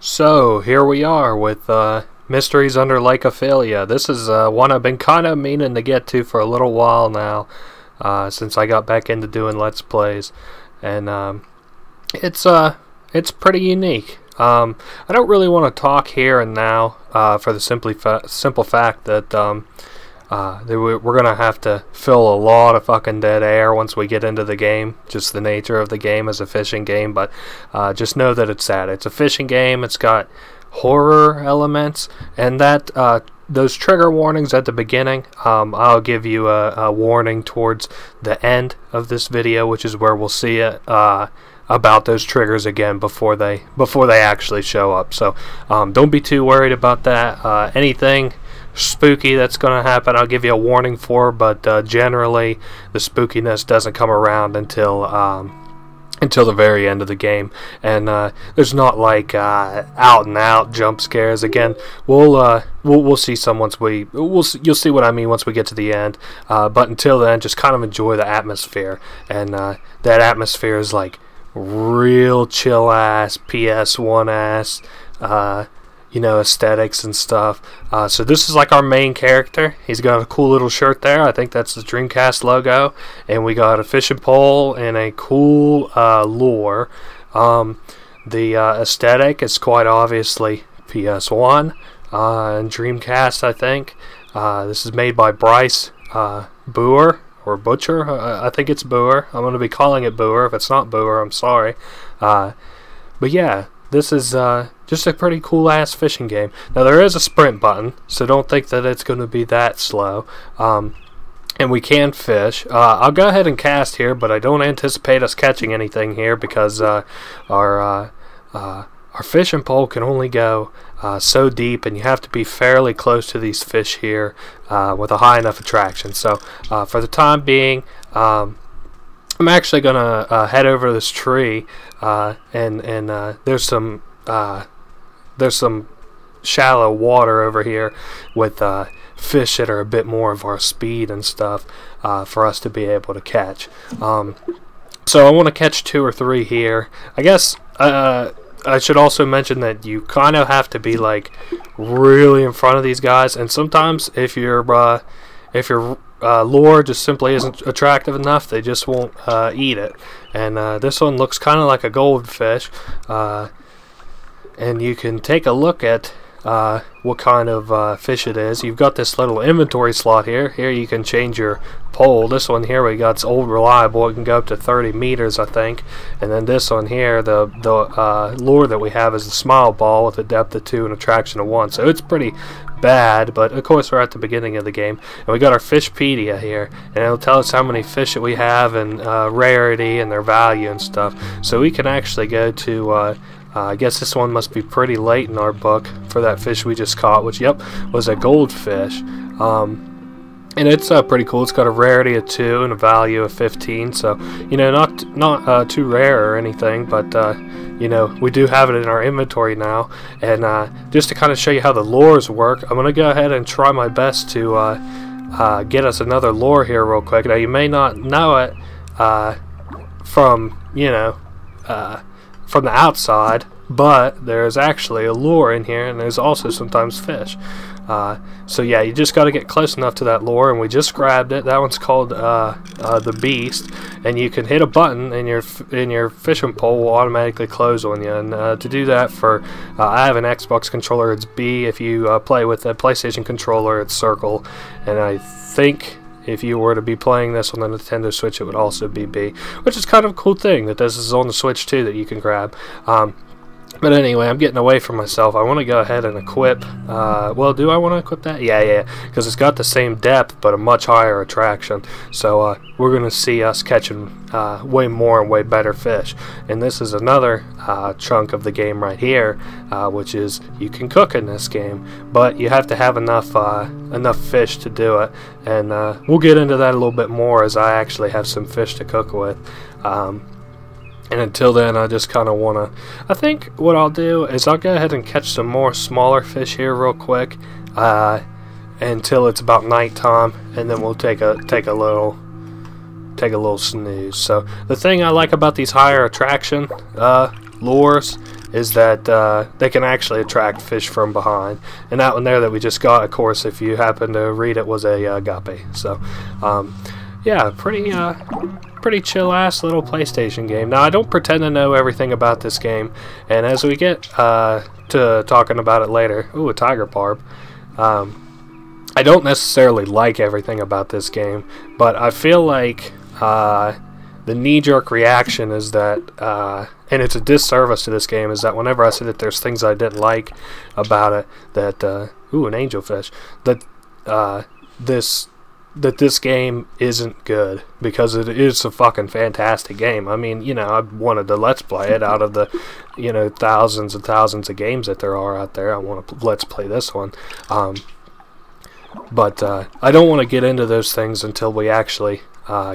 So here we are with Mysteries Under Lake Ophelia. This is one I've been kind of meaning to get to for a little while now, since I got back into doing Let's Plays, and it's pretty unique. I don't really want to talk here and now for the simple fact that we're gonna have to fill a lot of fucking dead air once we get into the game. Just the nature of the game as a fishing game, but just know that it's that. It's a fishing game. It's got horror elements, and that those trigger warnings at the beginning, I'll give you a warning towards the end of this video, which is where we'll see it about those triggers again before they actually show up. So don't be too worried about that. Anything spooky that's going to happen, I'll give you a warning for, but generally the spookiness doesn't come around until the very end of the game, and there's not like out and out jump scares. Again, we'll see some once you'll see what I mean once we get to the end, but until then, just kind of enjoy the atmosphere, and that atmosphere is like real chill ass PS1 ass aesthetics and stuff. So this is like our main character. He's got a cool little shirt there. I think that's the Dreamcast logo, and we got a fishing pole and a cool lure. The aesthetic is quite obviously PS1 and Dreamcast, I think. This is made by Bryce Boer or Butcher. I think it's Boer. I'm going to be calling it Boer. If it's not Boer, I'm sorry. But yeah, this is just a pretty cool ass fishing game. Now there is a sprint button, so don't think that it's going to be that slow. And we can fish. I'll go ahead and cast here, but I don't anticipate us catching anything here because our fishing pole can only go so deep, and you have to be fairly close to these fish here with a high enough attraction. So for the time being, I'm actually gonna head over to this tree, and there's some shallow water over here with fish that are a bit more of our speed and stuff for us to be able to catch. So I want to catch 2 or 3 here. I guess I should also mention that you kind of have to be like really in front of these guys, and sometimes if your lure just simply isn't attractive enough, they just won't eat it. And this one looks kind of like a goldfish, and you can take a look at what kind of fish it is. You've got this little inventory slot here. Here you can change your pole. This one here we got's old reliable. It can go up to 30 meters, I think. And then this one here, the lure that we have is the smile ball with a depth of 2 and attraction of 1. So it's pretty bad, but of course we're at the beginning of the game, and we got our Fishpedia here, and it'll tell us how many fish that we have and rarity and their value and stuff. So we can actually go to I guess this one must be pretty late in our book for that fish we just caught, which, yep, was a goldfish. And it's pretty cool. It's got a rarity of 2 and a value of 15, so, you know, not too rare or anything, but, you know, we do have it in our inventory now. And just to kind of show you how the lures work, I'm going to go ahead and try my best to get us another lure here real quick. Now, you may not know it from, you know, from the outside, but there's actually a lure in here, and there's also sometimes fish. So yeah, you just got to get close enough to that lure, and we just grabbed it. That one's called the Beast, and you can hit a button, and your fishing pole will automatically close on you. And to do that, I have an Xbox controller, it's B. If you play with a PlayStation controller, it's circle. And I think if you were to be playing this on the Nintendo Switch, it would also be B, which is kind of a cool thing that this is on the Switch too, that you can grab. But anyway, I'm getting away from myself. I want to go ahead and equip, well, do I want to equip that? Yeah, because it's got the same depth, but a much higher attraction. So we're going to see us catching way more and way better fish. And this is another chunk of the game right here, which is you can cook in this game, but you have to have enough fish to do it. And we'll get into that a little bit more as I actually have some fish to cook with. And until then, I just kind of want to... I think what I'll do is I'll go ahead and catch some more smaller fish here real quick until it's about nighttime, and then we'll take a little snooze. So the thing I like about these higher attraction lures is that they can actually attract fish from behind. And that one there that we just got, of course, if you happen to read it, was a guppy. So yeah, pretty chill ass little PlayStation game. Now I don't pretend to know everything about this game, and as we get to talking about it later, ooh, a tiger barb, I don't necessarily like everything about this game, but I feel like the knee-jerk reaction is that, and it's a disservice to this game, is that whenever I say that there's things I didn't like about it, that ooh, an angelfish, that this game isn't good, because it is a fucking fantastic game. I mean, you know, I wanted to let's play it out of the, you know, thousands and thousands of games that there are out there. I want to let's play this one. But I don't want to get into those things until we actually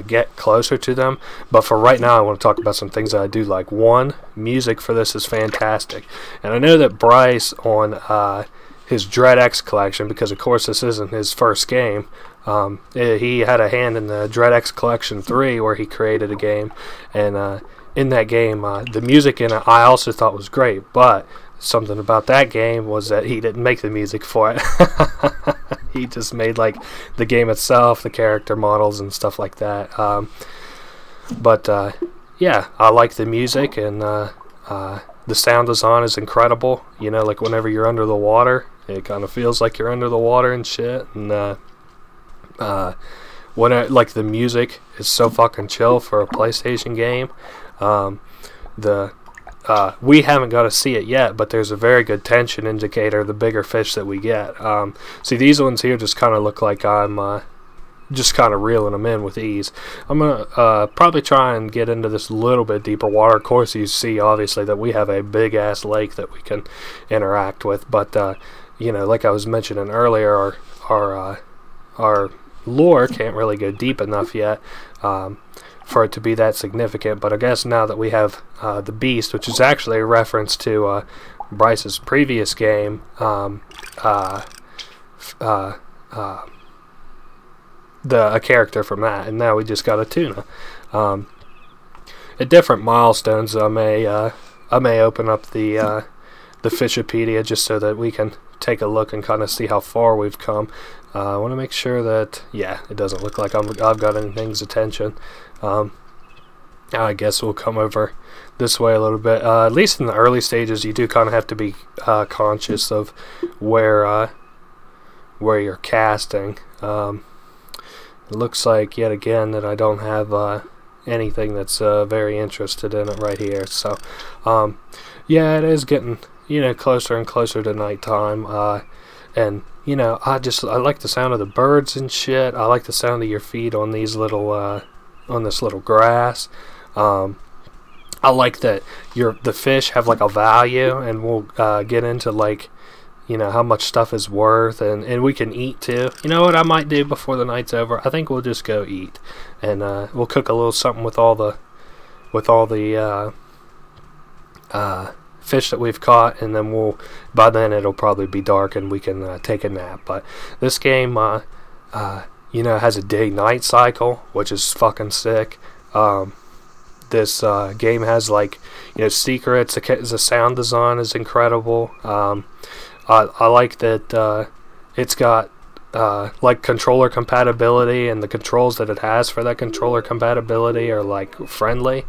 get closer to them. But for right now, I want to talk about some things that I do like. One, music for this is fantastic. And I know that Bryce on his Dread X collection, because of course this isn't his first game, he had a hand in the Dread X Collection 3 where he created a game, and in that game the music in it I also thought was great, but something about that game was that he didn't make the music for it. He just made like the game itself, the character models and stuff like that. But yeah, I like the music, and the sound design is incredible. You know, like whenever you're under the water, it kind of feels like you're under the water and shit. And like the music is so fucking chill for a PlayStation game. We haven't got to see it yet, but there's a very good tension indicator the bigger fish that we get. See, these ones here just kind of look like I'm just kind of reeling them in with ease. I'm going to probably try and get into this little bit deeper water. Of course, you see, obviously, that we have a big-ass lake that we can interact with. But, you know, like I was mentioning earlier, our lure can't really go deep enough yet for it to be that significant. But I guess now that we have the Beast, which is actually a reference to Bryce's previous game, a character from that, and now we just got a tuna. At different milestones, I may open up the Fishopedia just so that we can take a look and kind of see how far we've come. I want to make sure that, yeah, it doesn't look like I've got anything's attention. I guess we'll come over this way a little bit. At least in the early stages, you do kind of have to be conscious of where you're casting. It looks like, yet again, that I don't have anything that's very interested in it right here. So, yeah, it is getting, you know, closer and closer to nighttime. And, you know, I like the sound of the birds and shit. I like the sound of your feet on these little, on this little grass. I like that the fish have like a value, and we'll get into like, you know, how much stuff is worth, and we can eat too. You know what I might do before the night's over? I think we'll just go eat, and we'll cook a little something with all the fish that we've caught, and then by then it'll probably be dark and we can take a nap. But this game, you know, has a day-night cycle, which is fucking sick. This game has, like, you know, secrets. The sound design is incredible. I like that it's got like controller compatibility, and the controls that it has for that controller compatibility are like friendly.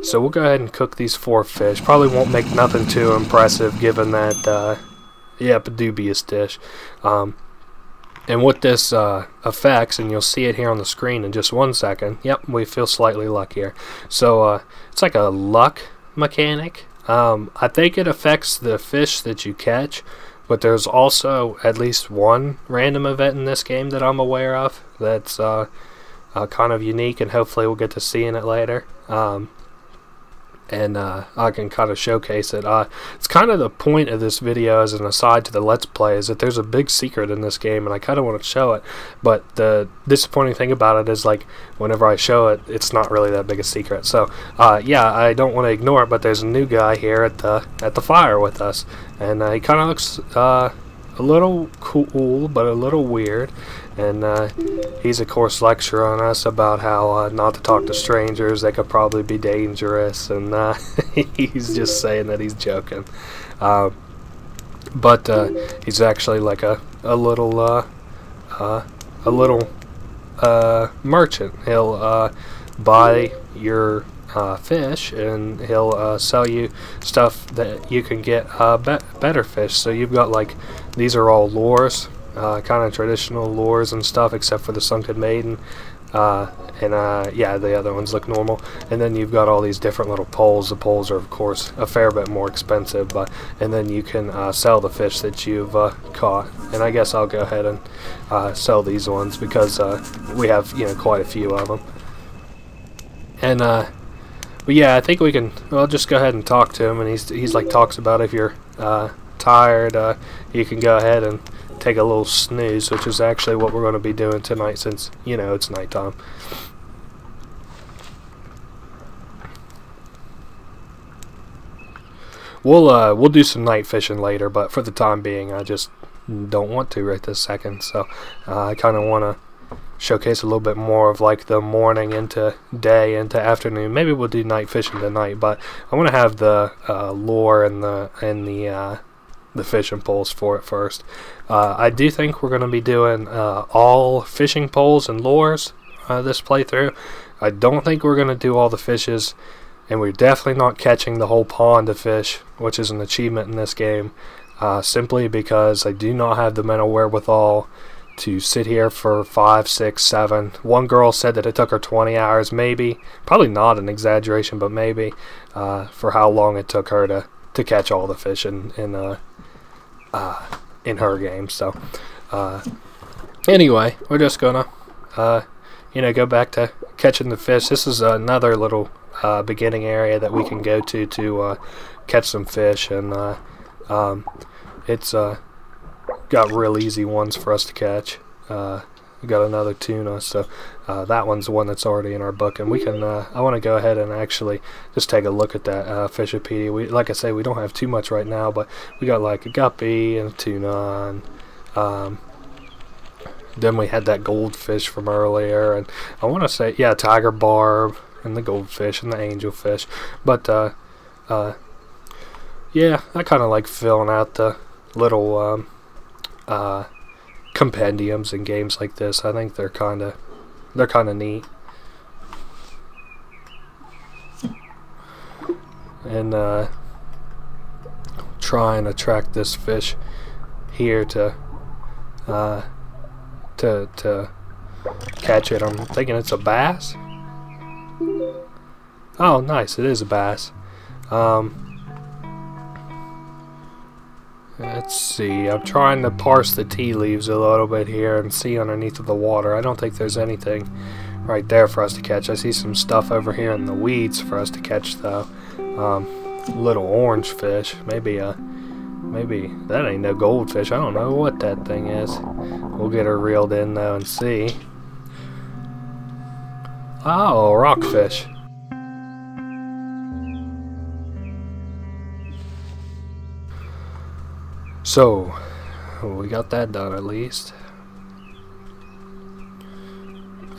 So we'll go ahead and cook these 4 fish. Probably won't make nothing too impressive given that, yep, a dubious dish. And what this affects, and you'll see it here on the screen in just 1 second, yep, we feel slightly luckier. So it's like a luck mechanic. I think it affects the fish that you catch, but there's also at least one random event in this game that I'm aware of that's kind of unique, and hopefully we'll get to seeing it later. And I can kind of showcase it. It's kind of the point of this video, as an aside to the Let's Play, is that there's a big secret in this game, and I kind of want to show it. But the disappointing thing about it is, like, whenever I show it, it's not really that big a secret. So, yeah, I don't want to ignore it, but there's a new guy here at the fire with us, and he kind of looks a little cool, but a little weird. And he's of course lecturing us about how not to talk to strangers, they could probably be dangerous, and he's just saying that he's joking, but he's actually like a little merchant. He'll buy your fish, and he'll sell you stuff that you can get better fish. So you've got, like, these are all lures, kind of traditional lures and stuff, except for the Sunken Maiden, and yeah, the other ones look normal. And then you've got all these different little poles. The poles are of course a fair bit more expensive, but and then you can sell the fish that you've caught. And I guess I'll go ahead and sell these ones because we have, you know, quite a few of them. And but yeah, I think we can. Well, just go ahead and talk to him, and he's like talks about if you're tired, you can go ahead and take a little snooze, which is actually what we're going to be doing tonight, since, you know, it's nighttime. We'll do some night fishing later, but for the time being, I just don't want to right this second. So I kind of want to showcase a little bit more of, like, the morning into day into afternoon. Maybe we'll do night fishing tonight, but I want to have the lure and the fishing poles for it first. I do think we're going to be doing all fishing poles and lures this playthrough. I don't think we're going to do all the fishes, and we're definitely not catching the whole pond of fish, which is an achievement in this game, simply because I do not have the mental wherewithal to sit here for 5, 6, 7. One girl said that it took her 20 hours, maybe. Probably not an exaggeration, but maybe, for how long it took her to catch all the fish in her game. So anyway, we're just gonna you know, go back to catching the fish. This is another little beginning area that we can go to catch some fish, and it's got real easy ones for us to catch. We got another tuna, so that one's the one that's already in our book, and we can I want to go ahead and actually just take a look at that Fishopedia. We, like I say, we don't have too much right now, but we got like a guppy and a tuna, and then we had that goldfish from earlier, and I want to say, yeah, tiger barb and the goldfish and the angelfish. But yeah, I kind of like filling out the little compendiums in games like this. I think they're kind of neat. And try and attract this fish here to catch it. I'm thinking it's a bass. Oh, nice, it is a bass. Let's see, I'm trying to parse the tea leaves a little bit here and see underneath of the water. I don't think there's anything right there for us to catch. I see some stuff over here in the weeds for us to catch, though. Little orange fish. Maybe that ain't no goldfish. I don't know what that thing is. We'll get her reeled in, though, and see. Oh, rockfish. So, we got that done at least.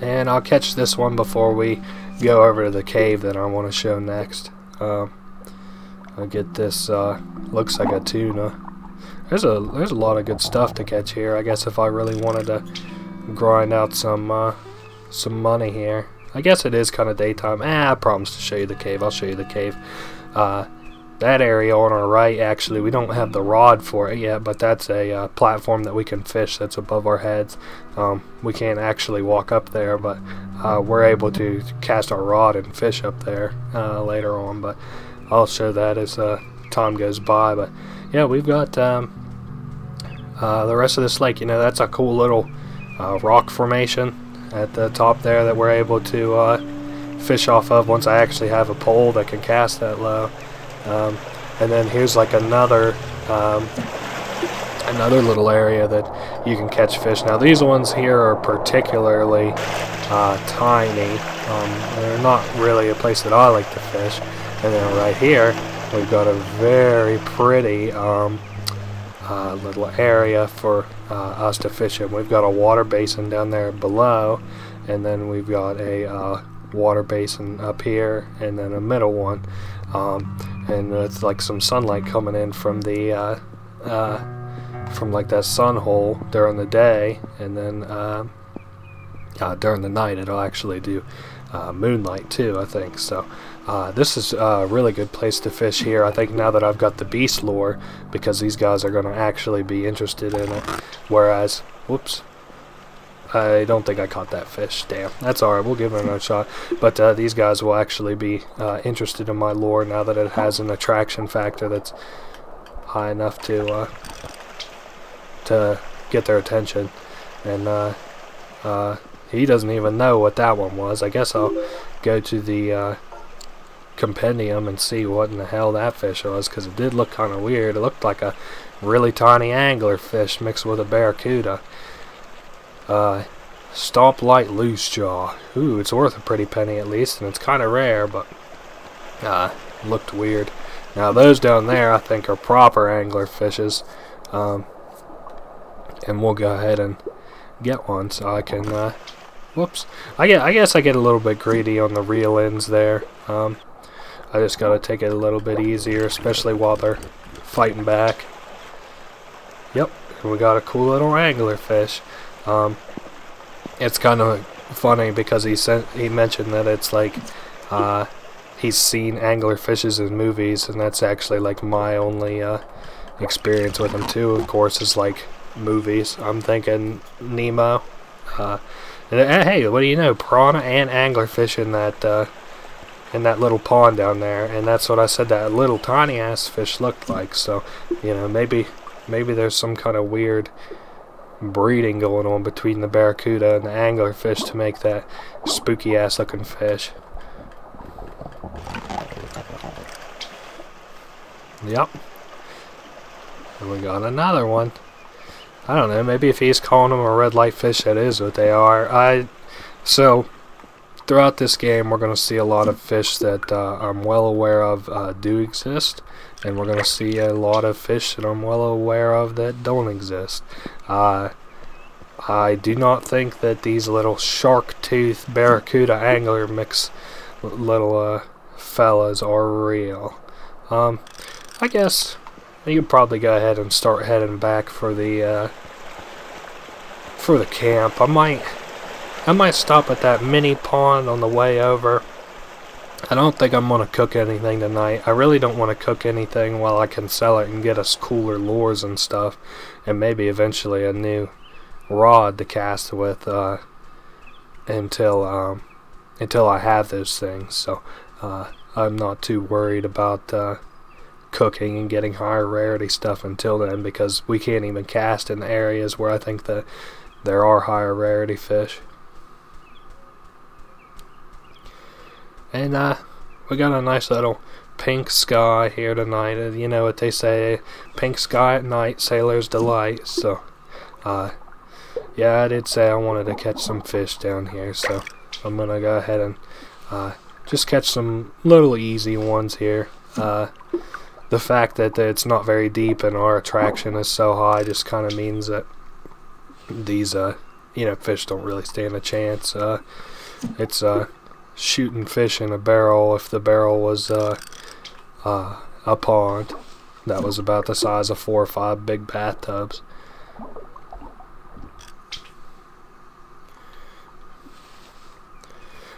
And I'll catch this one before we go over to the cave that I want to show next. I'll get this, looks like a tuna. There's a lot of good stuff to catch here. I guess if I really wanted to grind out some money here. I guess it is kind of daytime. I promised to show you the cave. I'll show you the cave. That area on our right, actually, we don't have the rod for it yet, but that's a platform that we can fish that's above our heads. We can't actually walk up there, but we're able to cast our rod and fish up there later on. But I'll show that as time goes by. But yeah, we've got the rest of this lake. You know, that's a cool little rock formation at the top there that we're able to fish off of once I actually have a pole that can cast that low. And then here's like another little area that you can catch fish. Now these ones here are particularly tiny. They're not really a place that I like to fish. And then right here we've got a very pretty little area for us to fish in. We've got a water basin down there below, and then we've got a water basin up here, and then a middle one, and it's like some sunlight coming in from the from like that sun hole during the day, and then during the night it'll actually do moonlight too, I think. So this is a really good place to fish here, I think, now that I've got the beast lure, because these guys are going to actually be interested in it. Whereas, whoops, I don't think I caught that fish. Damn, that's alright, we'll give it another shot. But these guys will actually be interested in my lure now that it has an attraction factor that's high enough to get their attention. And he doesn't even know what that one was. I guess I'll go to the compendium and see what in the hell that fish was, because it did look kind of weird. It looked like a really tiny angler fish mixed with a barracuda. Stomp light loose jaw. Ooh, it's worth a pretty penny at least, and it's kind of rare, but looked weird. Now those down there I think are proper angler fishes, and we'll go ahead and get one so I can whoops, I guess I get a little bit greedy on the reel ends there. I just gotta take it a little bit easier, especially while they're fighting back. Yep, and we got a cool little angler fish. It's kind of funny because he mentioned that it's like he's seen angler fishes in movies, and that's actually like my only experience with them too, of course, is like movies. I'm thinking Nemo. And, hey, what do you know? Piranha and anglerfish in that little pond down there, and that's what I said that little tiny ass fish looked like. So, you know, maybe there's some kind of weird breeding going on between the barracuda and the anglerfish to make that spooky ass looking fish. Yep. And we got another one. I don't know, maybe if he's calling them a red light fish, that is what they are. So, throughout this game, we're going to see a lot of fish that I'm well aware of do exist, and we're going to see a lot of fish that I'm well aware of that don't exist. I do not think that these little shark tooth barracuda angler mix little fellas are real. I guess you could probably go ahead and start heading back for the camp. I might stop at that mini pond on the way over. I don't think I'm gonna cook anything tonight. I really don't want to cook anything while I can sell it and get us cooler lures and stuff, and maybe eventually a new rod to cast with until I have those things. So I'm not too worried about cooking and getting higher rarity stuff until then, because we can't even cast in the areas where I think that there are higher rarity fish. And we got a nice little pink sky here tonight. You know what they say, pink sky at night, sailor's delight. So yeah, I did say I wanted to catch some fish down here, so I'm gonna go ahead and just catch some little easy ones here. The fact that it's not very deep and our attraction is so high just kind of means that these you know, fish don't really stand a chance. It's shooting fish in a barrel. If the barrel was a pond that was about the size of 4 or 5 big bathtubs.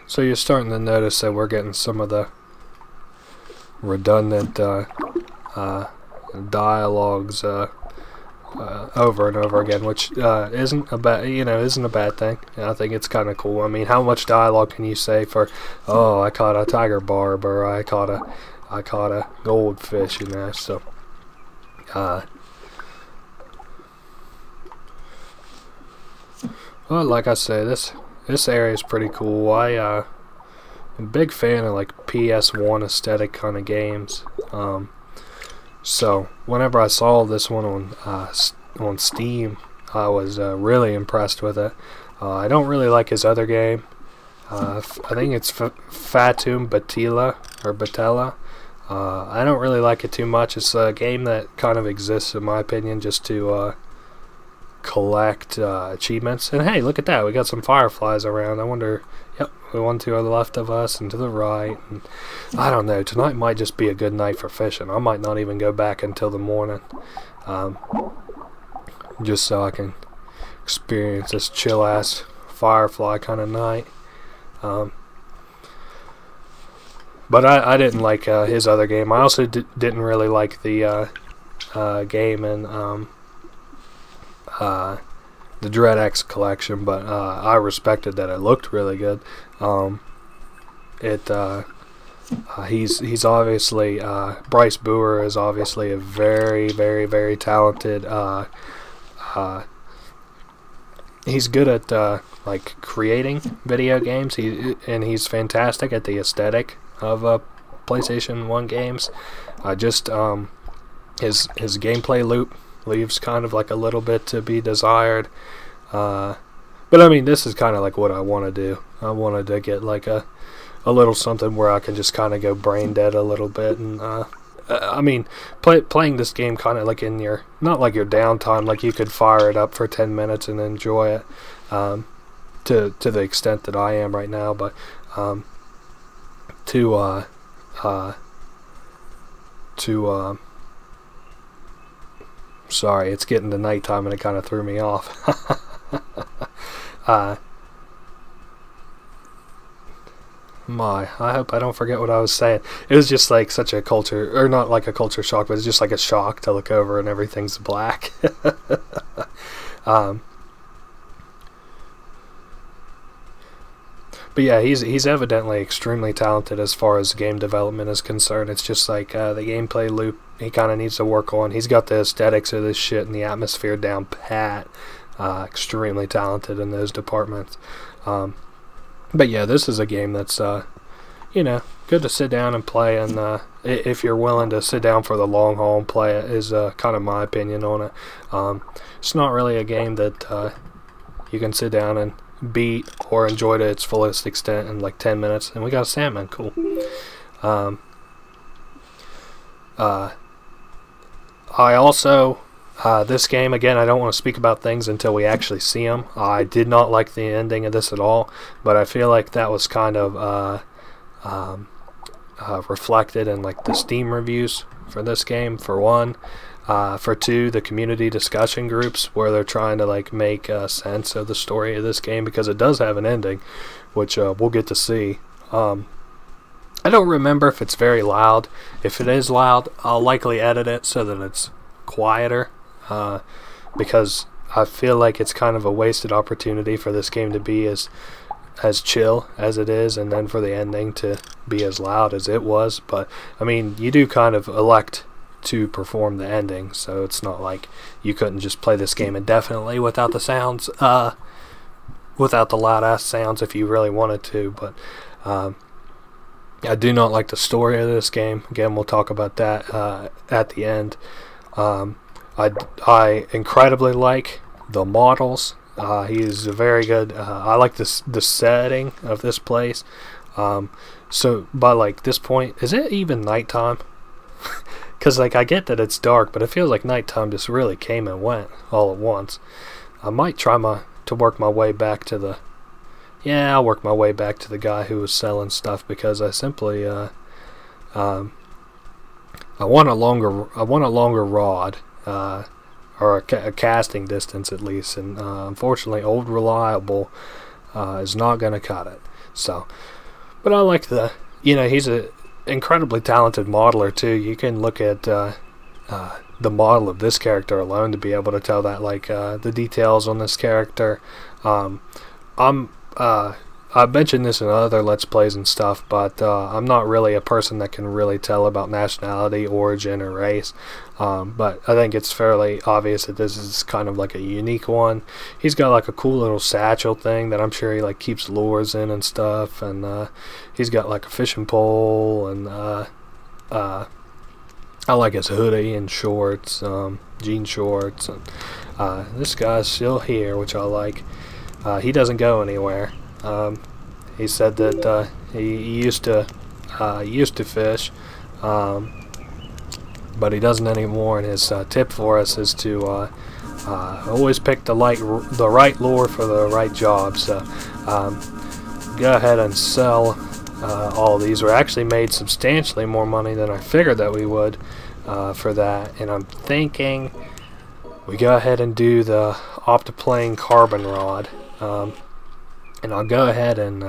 So you're starting to notice that we're getting some of the redundant dialogues over and over again, which isn't a bad thing. I think it's kind of cool. I mean, how much dialogue can you say for, oh, I caught a tiger barb, or I caught a I caught a goldfish, you know. So well, like I say, this area is pretty cool. I'm a big fan of like PS1 aesthetic kind of games. So whenever I saw this one on Steam, I was really impressed with it. I don't really like his other game. I think it's Fatum Batilla or Batella. I don't really like it too much. It's a game that kind of exists, in my opinion, just to collect achievements. And hey, look at that, we got some fireflies around. I wonder, yep, we one to the left of us and to the right, and I don't know, tonight might just be a good night for fishing. I might not even go back until the morning, just so I can experience this chill ass firefly kind of night. But I didn't like his other game. I also didn't really like the game in the Dread X collection, but I respected that it looked really good. He's obviously Bryce Boer is obviously a very, very, very talented. He's good at like creating video games. He's fantastic at the aesthetic of PlayStation 1 games. Just his gameplay loop leaves kind of like a little bit to be desired. But I mean, this is kind of like what I want to do. I wanted to get like a little something where I can just kind of go brain dead a little bit, and I mean, playing this game kind of like in your, not like your downtime, like you could fire it up for 10 minutes and enjoy it to the extent that I am right now, but sorry, it's getting to nighttime and it kind of threw me off. I hope I don't forget what I was saying. It was just like such a culture, or not like a culture shock, but it's just like a shock to look over and everything's black. But yeah, he's evidently extremely talented as far as game development is concerned. It's just like the gameplay loop he kind of needs to work on. He's got the aesthetics of this shit and the atmosphere down pat. Extremely talented in those departments. But yeah, this is a game that's you know, good to sit down and play, and if you're willing to sit down for the long haul and play it, is kind of my opinion on it. It's not really a game that you can sit down and beat or enjoy to its fullest extent in like 10 minutes. And we got a salmon, cool. I also this game, again, I don't want to speak about things until we actually see them. I did not like the ending of this at all, but I feel like that was kind of reflected in like the Steam reviews for this game, for one. For two, the community discussion groups where they're trying to like make sense of the story of this game, because it does have an ending, which we'll get to see. I don't remember if it's very loud. If it is loud, I'll likely edit it so that it's quieter, because I feel like it's kind of a wasted opportunity for this game to be as chill as it is, and then for the ending to be as loud as it was. But I mean, you do kind of elect to perform the ending, so it's not like you couldn't just play this game indefinitely without the sounds, without the loud ass sounds if you really wanted to. But I do not like the story of this game. Again, we'll talk about that at the end. I incredibly like the models. He's very good. I like the setting of this place. So by like this point, is it even nighttime? Because like I get that it's dark, but it feels like nighttime just really came and went all at once. I might try to work my way back to the. Yeah, I'll work my way back to the guy who was selling stuff, because I simply I want a longer rod, or a casting distance at least, and unfortunately Old Reliable is not going to cut it. So, but I like he's a incredibly talented modeler too. You can look at the model of this character alone to be able to tell that, like the details on this character. I I've mentioned this in other Let's Plays and stuff, but I'm not really a person that can really tell about nationality, origin, or race. But I think it's fairly obvious that this is kind of like a unique one. He's got like a cool little satchel thing that I'm sure he like keeps lures in and stuff, and he's got like a fishing pole, and I like his hoodie and shorts, jean shorts, and this guy's still here, which I like. He doesn't go anywhere. He said that he used to fish, but he doesn't anymore. And his tip for us is to always pick the right lure for the right job. So go ahead and sell all these. We actually made substantially more money than I figured that we would for that. And I'm thinking we go ahead and do the Optoplane carbon rod. And I'll go ahead and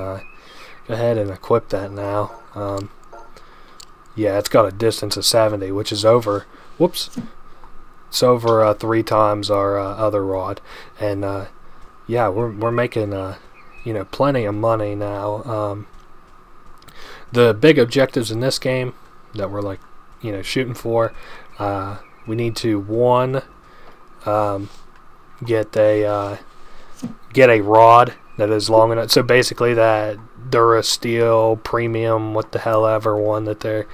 equip that now. Yeah, it's got a distance of 70, which is over. Whoops, it's over 3 times our other rod, and yeah, we're making plenty of money now. The big objectives in this game that we're like shooting for, we need to get a rod that is long enough. So basically that Durasteel premium, what the hell ever one that there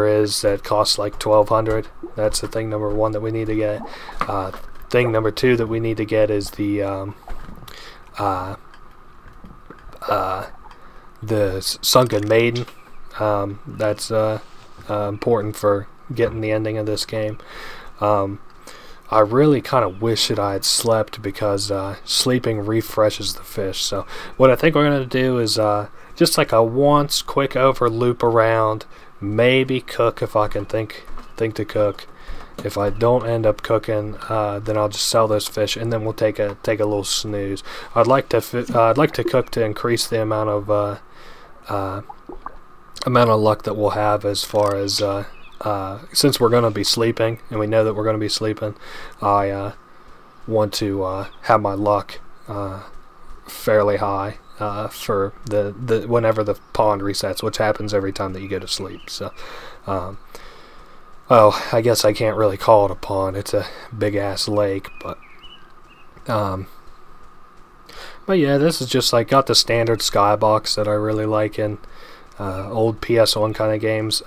is that costs like $1,200. That's the thing number 1 that we need to get. Thing number 2 that we need to get is the Sunken Maiden. That's important for getting the ending of this game. I really kind of wish that I had slept, because sleeping refreshes the fish. So what I think we're going to do is just like a once quick over loop around, maybe cook if I can think to cook. If I don't end up cooking, then I'll just sell those fish, and then we'll take a little snooze. I'd like to cook to increase the amount of luck that we'll have as far as since we're going to be sleeping, and we know that we're going to be sleeping. I want to have my luck fairly high for the whenever the pond resets, which happens every time that you go to sleep. So well, I guess I can't really call it a pond. It's a big ass lake, but yeah, this is just like got the standard skybox that I really like in old PS1 kind of games.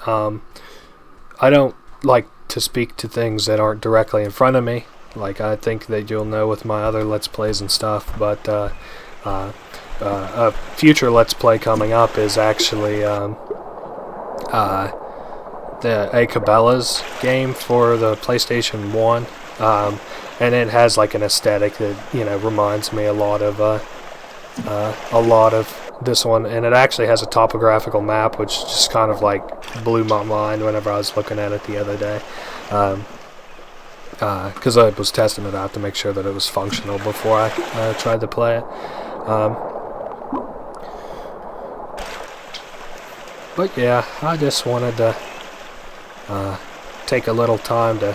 I don't like to speak to things that aren't directly in front of me. Like, I think that you'll know with my other Let's Plays and stuff, but a future Let's Play coming up is actually the Cabela's game for the PlayStation 1, and it has like an aesthetic that reminds me a lot of this one, and it actually has a topographical map, which just kind of like blew my mind whenever I was looking at it the other day, because I was testing it out to make sure that it was functional before I tried to play it. But yeah, I just wanted to take a little time to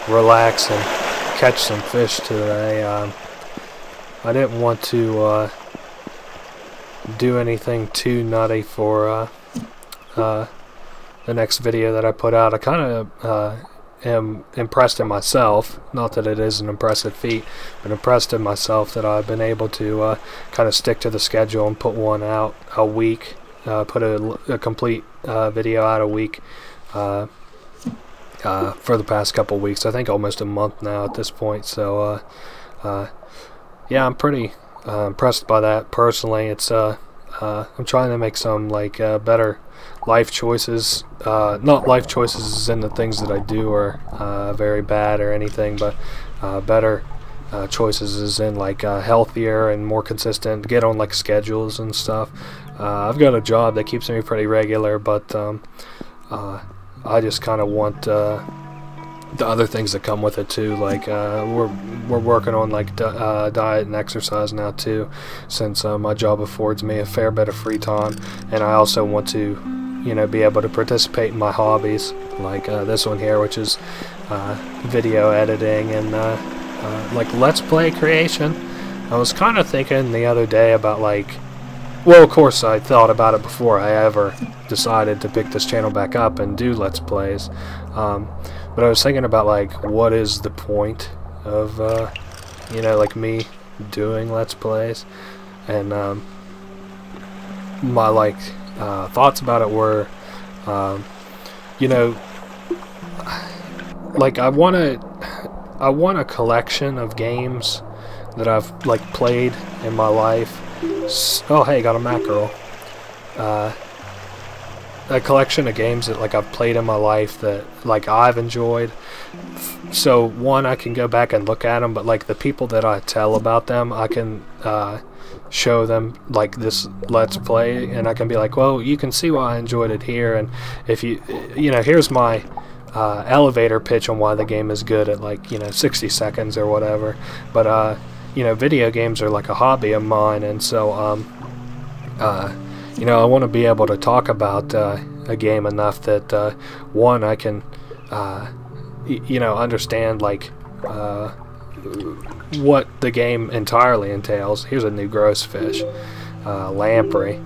relax and catch some fish today. I didn't want to do anything too nutty for the next video that I put out. I kind of am impressed in myself, not that it is an impressive feat, but impressed in myself that I've been able to kind of stick to the schedule and put one out a week, put a complete video out a week for the past couple weeks. I think almost a month now at this point. So yeah, I'm pretty impressed by that personally. It's I'm trying to make some like better life choices. Not life choices in the things that I do are very bad or anything, but better choices is in like healthier and more consistent, get on like schedules and stuff. I've got a job that keeps me pretty regular, but I just kind of want the other things that come with it too. Like we're working on like diet and exercise now too, since my job affords me a fair bit of free time, and I also want to be able to participate in my hobbies like this one here, which is video editing and like Let's Play creation. I was kind of thinking the other day about like well, of course, I thought about it before I ever decided to pick this channel back up and do Let's Plays. But I was thinking about, like, what is the point of, you know, like, me doing Let's Plays? And, my, like, thoughts about it were, you know, like, I want a collection of games that I've, like, played in my life. Oh, hey, got a mackerel. A collection of games that, like, I've played in my life that, like, I've enjoyed. So, one, I can go back and look at them, but, like, the people that I tell about them, I can show them, like, this Let's Play, and I can be like, well, you can see why I enjoyed it here, and if you know, here's my elevator pitch on why the game is good at, like, you know, 60 seconds or whatever. But, you know, video games are like a hobby of mine, and so, you know, I want to be able to talk about a game enough that, one, I can, you know, understand, like, what the game entirely entails. Here's a new gross fish, lamprey.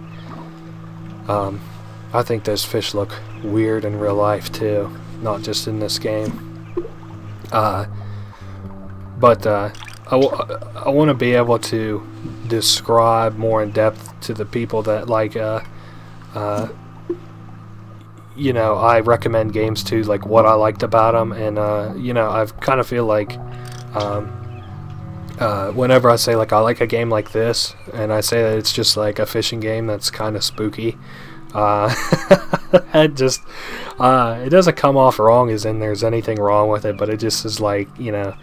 I think those fish look weird in real life, too, not just in this game. But, I want to be able to describe more in depth to the people that, like, you know, I recommend games to, like, what I liked about them, and, you know, I kind of feel like, whenever I say, like, I like a game like this, and I say that it's just, like, a fishing game that's kind of spooky, it just, it doesn't come off wrong as in there's anything wrong with it, but it just is, like, you know,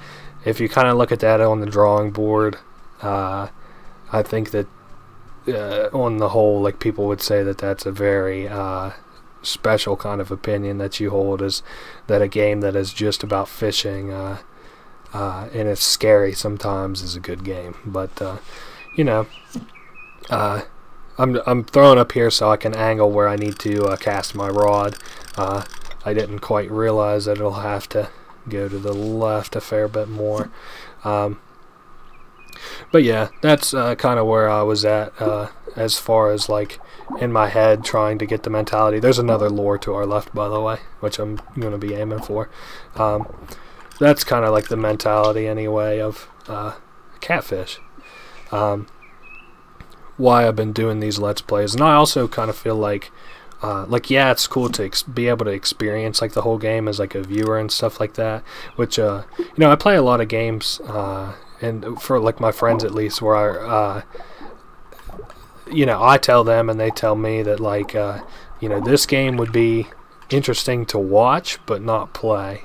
if you kind of look at that on the drawing board, I think that on the whole, like, people would say that that's a very special kind of opinion that you hold, is that a game that is just about fishing and it's scary sometimes is a good game. But you know, I'm throwing up here so I can angle where I need to cast my rod. I didn't quite realize that it'll have to go to the left a fair bit more. But yeah, that's kind of where I was at as far as, like, in my head trying to get the mentality. There's another lure to our left, by the way, which I'm going to be aiming for. That's kind of like the mentality anyway of catfish. Why I've been doing these Let's Plays. And I also kind of feel like yeah, it's cool to be able to experience, like, the whole game as, like, a viewer and stuff like that, which, you know, I play a lot of games, and for, like, my friends at least, where you know, I tell them and they tell me that, like, you know, this game would be interesting to watch but not play.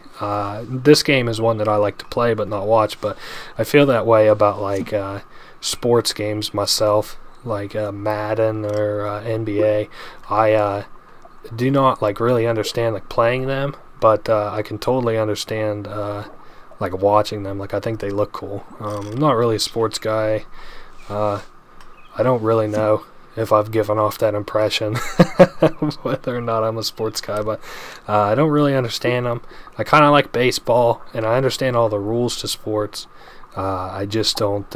This game is one that I like to play but not watch, but I feel that way about, like, sports games myself, like Madden or NBA. I do not, like, really understand, like, playing them, but I can totally understand like, watching them. Like, I think they look cool. I'm not really a sports guy. I don't really know if I've given off that impression whether or not I'm a sports guy, but I don't really understand them. I kind of like baseball, and I understand all the rules to sports. I just don't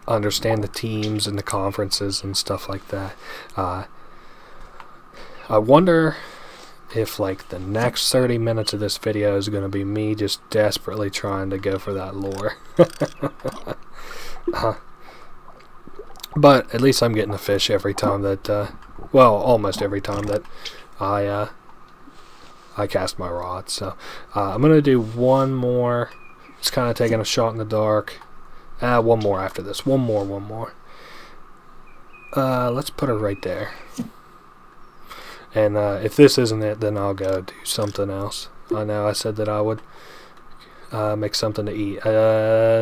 understand the teams and the conferences and stuff like that. I wonder if, like, the next 30 minutes of this video is going to be me just desperately trying to go for that lure. But at least I'm getting a fish every time that, well, almost every time that I cast my rod. So I'm going to do one more. It's kind of taking a shot in the dark. One more after this. One more. Let's put her right there. And if this isn't it, then I'll go do something else. I know I said that I would make something to eat.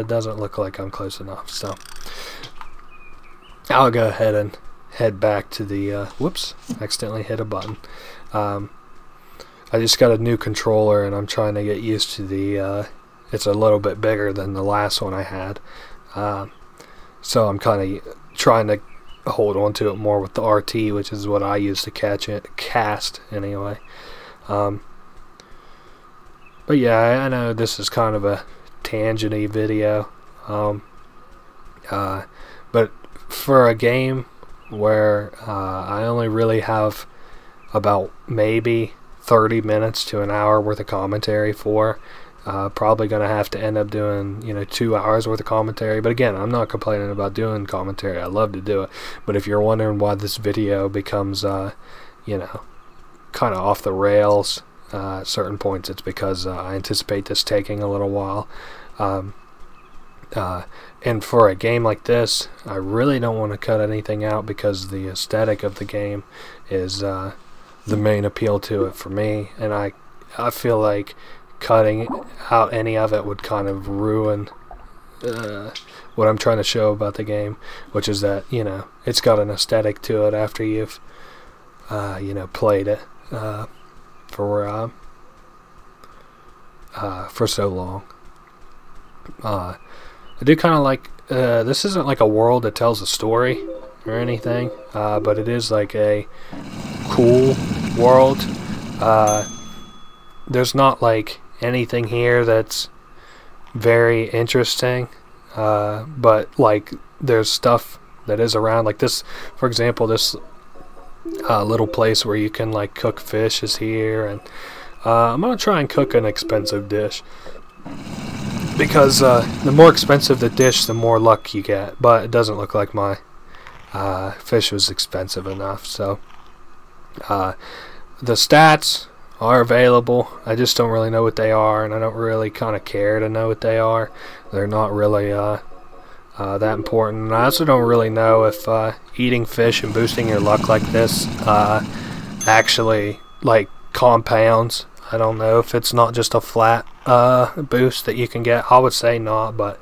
Doesn't look like I'm close enough, so I'll go ahead and head back to the whoops, accidentally hit a button. I just got a new controller and I'm trying to get used to the it's a little bit bigger than the last one I had, so I'm kind of trying to hold on to it more with the RT, which is what I use to cast anyway. But yeah, I know this is kind of a tangent-y video, But for a game where I only really have about maybe 30 minutes to an hour worth of commentary for, probably going to have to end up doing 2 hours worth of commentary. But again, I'm not complaining about doing commentary. I love to do it. But if you're wondering why this video becomes kind of off the rails at certain points, it's because I anticipate this taking a little while. And for a game like this, I really don't want to cut anything out because the aesthetic of the game is the main appeal to it for me, and I feel like cutting out any of it would kind of ruin what I'm trying to show about the game, which is that it's got an aesthetic to it after you've played it for so long. I do kind of like this isn't like a world that tells a story or anything, but it is like a cool world. There's not like anything here that's very interesting, but like there's stuff that is around, like this, for example, this little place where you can like cook fish is here, and I'm gonna try and cook an expensive dish because the more expensive the dish, the more luck you get. But it doesn't look like my fish was expensive enough, so the stats are available. I just don't really know what they are, and I don't really kind of care to know what they are. They're not really that important. And I also don't really know if eating fish and boosting your luck like this actually like compounds. I don't know if it's not just a flat boost that you can get. I would say not, but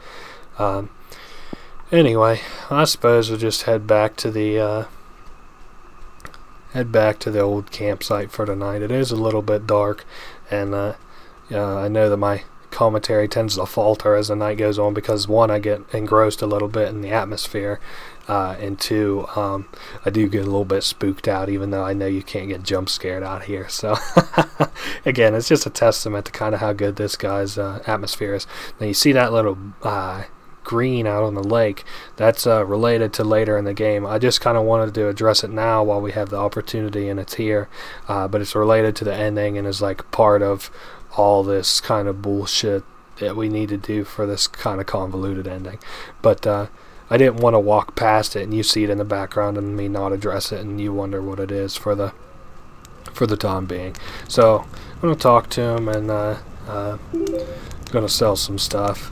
anyway, I suppose we'll just head back to the old campsite for tonight. It is a little bit dark, and I know that my commentary tends to falter as the night goes on because, one, I get engrossed a little bit in the atmosphere, and two, I do get a little bit spooked out, even though I know you can't get jump scared out here. So again, it's just a testament to kind of how good this guy's atmosphere is. Now you see that little green out on the lake, that's related to later in the game. I just kind of wanted to address it now while we have the opportunity, and it's here, but it's related to the ending and is like part of all this kind of bullshit that we need to do for this kind of convoluted ending. But I didn't want to walk past it and you see it in the background and me not address it and you wonder what it is for the time being. So I'm going to talk to him, and going to sell some stuff.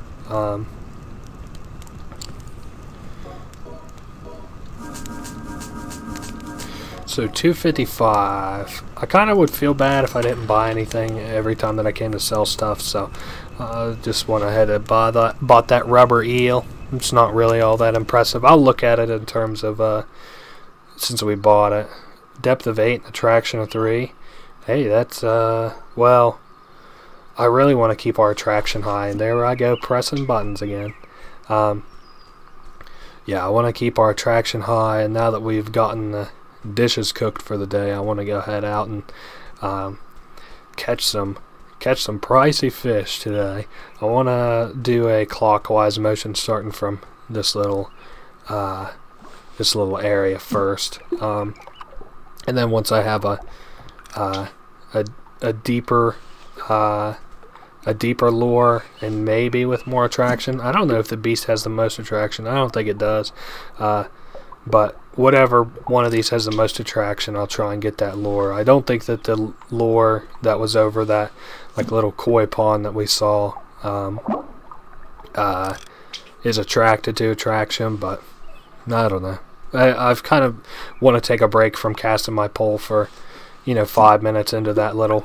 So 255. I kind of would feel bad if I didn't buy anything every time that I came to sell stuff, so just went ahead and bought that rubber eel. It's not really all that impressive. I'll look at it in terms of since we bought it. Depth of 8 and attraction of 3. Hey, that's well, I really want to keep our attraction high, and there I go pressing buttons again. Yeah, I want to keep our attraction high, and now that we've gotten the dishes cooked for the day, I want to go head out and catch some pricey fish today. I want to do a clockwise motion starting from this little area first, and then once I have a deeper lure and maybe with more attraction. I don't know if the beast has the most attraction. I don't think it does, but whatever one of these has the most attraction, I'll try and get that lure. I don't think that the lure that was over that like little koi pond that we saw is attracted to attraction, but I don't know. I've kind of want to take a break from casting my pole for 5 minutes into that little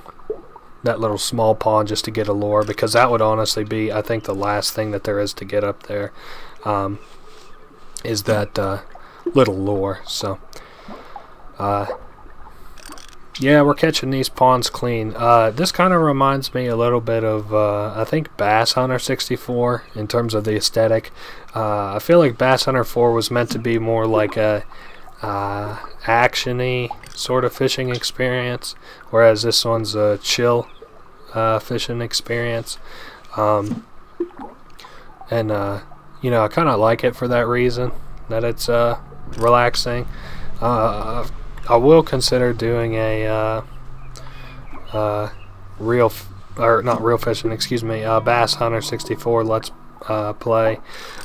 small pond just to get a lure, because that would honestly be, I think, the last thing that there is to get up there, is that little lure. So yeah, we're catching these ponds clean. This kind of reminds me a little bit of I think Bass Hunter 64 in terms of the aesthetic. I feel like Bass Hunter 4 was meant to be more like a action-y sort of fishing experience, whereas this one's a chill fishing experience. And you know, I kind of like it for that reason, that it's relaxing. I will consider doing a not real fishing, excuse me, Bass Hunter 64 Let's Play.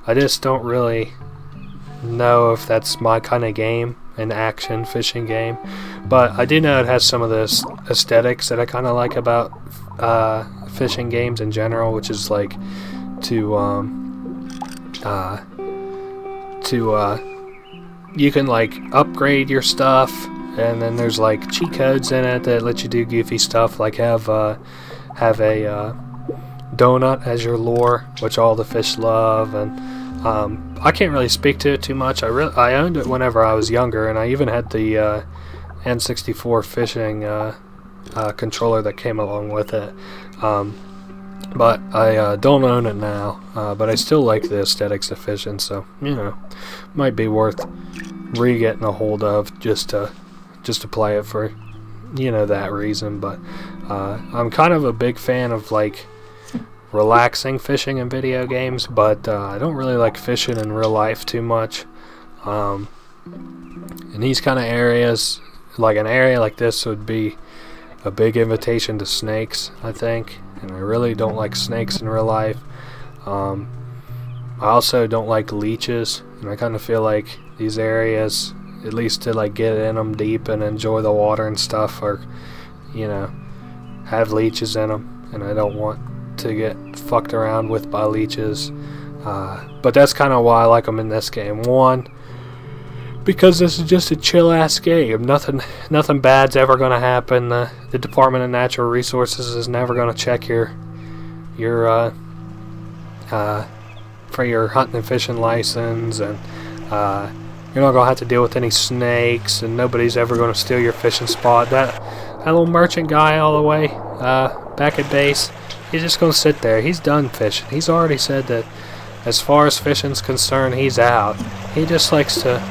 I just don't really know if that's my kind of game, an action fishing game, but I do know it has some of this aesthetics that I kind of like about fishing games in general, which is like to you can like upgrade your stuff, and then there's like cheat codes in it that let you do goofy stuff, like have a donut as your lure, which all the fish love. And I can't really speak to it too much. I owned it whenever I was younger, and I even had the N64 fishing controller that came along with it. But I don't own it now, but I still like the aesthetics of fishing, so, you know, might be worth re-getting a hold of just to play it for, you know, that reason. But I'm kind of a big fan of, like, relaxing fishing in video games, but I don't really like fishing in real life too much. In these kind of areas, like an area like this would be a big invitation to snakes, I think, and I really don't like snakes in real life. I also don't like leeches, and I kind of feel like these areas, at least to like get in them deep and enjoy the water and stuff, are, you know, have leeches in them, and I don't want to get fucked around with by leeches. But that's kind of why I like them in this game. One, because this is just a chill ass game. Nothing bad's ever gonna happen. The Department of Natural Resources is never gonna check your for your hunting and fishing license, and you're not gonna have to deal with any snakes, and nobody's ever gonna steal your fishing spot. That little merchant guy all the way back at base, he's just gonna sit there. He's done fishing. He's already said that as far as fishing's concerned, he's out. He just likes to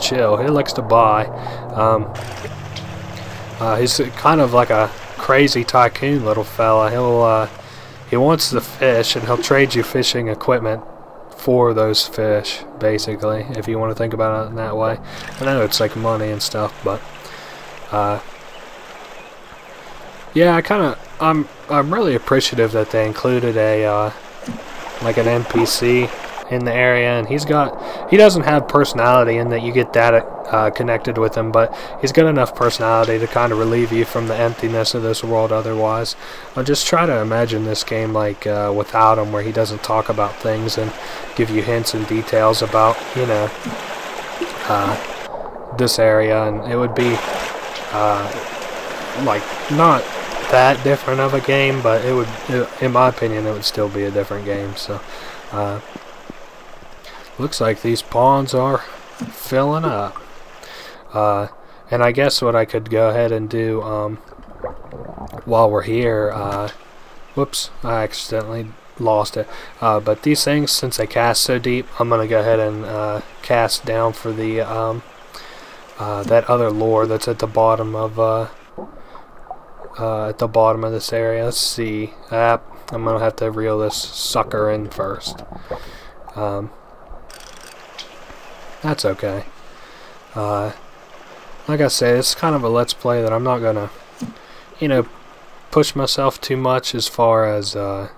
chill. He likes to buy. He's kind of like a crazy tycoon little fella. He wants the fish, and he'll trade you fishing equipment for those fish, basically, if you want to think about it in that way. I know it's like money and stuff, but yeah, I'm really appreciative that they included a like an NPC in the area, and he doesn't have personality in that you get that connected with him, but he's got enough personality to kind of relieve you from the emptiness of this world otherwise. I'll just try to imagine this game like without him, where he doesn't talk about things and give you hints and details about, you know, this area, and it would be like not that different of a game, but in my opinion, it would still be a different game. So looks like these ponds are filling up. And I guess what I could go ahead and do while we're here, whoops, I accidentally lost it. But these things, since they cast so deep, I'm going to go ahead and cast down for the that other lure that's at the bottom of this area. Let's see. I'm going to have to reel this sucker in first. That's okay. Like I said, it's kind of a let's play that I'm not gonna, you know, push myself too much as far as you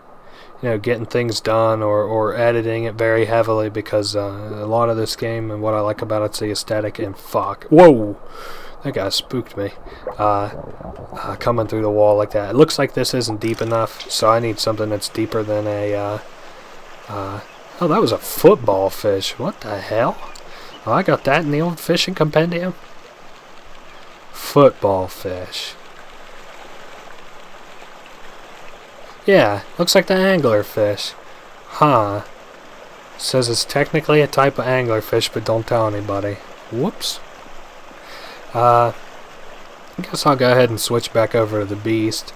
know, getting things done or editing it very heavily, because a lot of this game, and what I like about it's the aesthetic. And fuck, whoa, that guy spooked me. Coming through the wall like that. It looks like this isn't deep enough, so I need something that's deeper than a oh, that was a football fish. What the hell? Oh, I got that in the old fishing compendium. Football fish. Yeah, looks like the angler fish. Huh. Says it's technically a type of angler fish, but don't tell anybody. Whoops. I guess I'll go ahead and switch back over to the beast.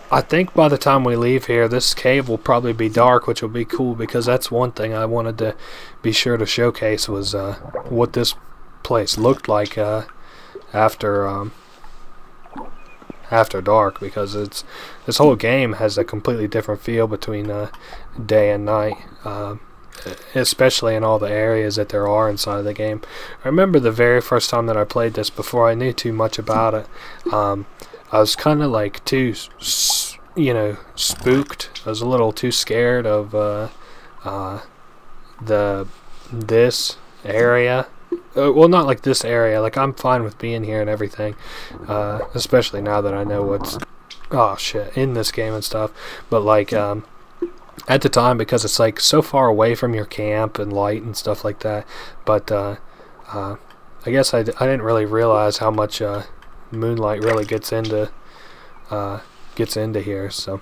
I think by the time we leave here, this cave will probably be dark, which will be cool, because that's one thing I wanted to be sure to showcase was what this place looked like after after dark, because this whole game has a completely different feel between day and night, especially in all the areas that there are inside of the game. I remember the very first time that I played this, before I knew too much about it, I was kind of like too spooked. I was a little too scared of this area. Well, not like this area. Like, I'm fine with being here and everything, especially now that I know what's in this game and stuff. But like at the time, because it's like so far away from your camp and light and stuff like that. But I guess I didn't really realize how much moonlight really gets into here. So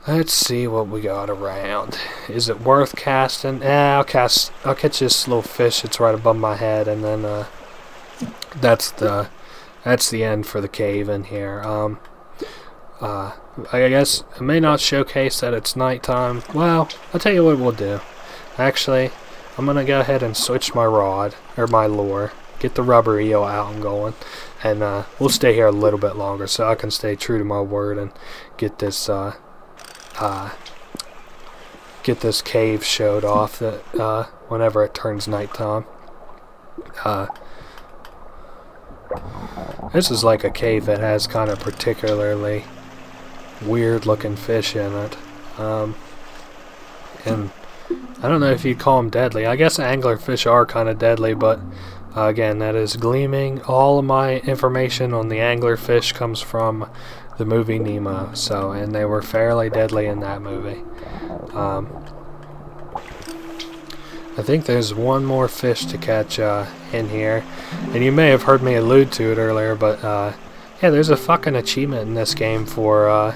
let's see what we got around. Is it worth casting? I'll catch this little fish that's right above my head, and then that's the end for the cave in here. I guess I may not showcase that it's nighttime. Well, I'll tell you what we'll do. Actually, I'm gonna go ahead and switch my rod, or my lure, get the rubber eel out and going, and we'll stay here a little bit longer so I can stay true to my word and get this cave showed off that whenever it turns nighttime. This is like a cave that has kind of particularly weird looking fish in it, and I don't know if you'd call them deadly. I guess anglerfish are kind of deadly, but again, that is gleaming. All of my information on the anglerfish comes from the movie Nemo, and they were fairly deadly in that movie. I think there's one more fish to catch in here, and you may have heard me allude to it earlier, but yeah, there's a fucking achievement in this game for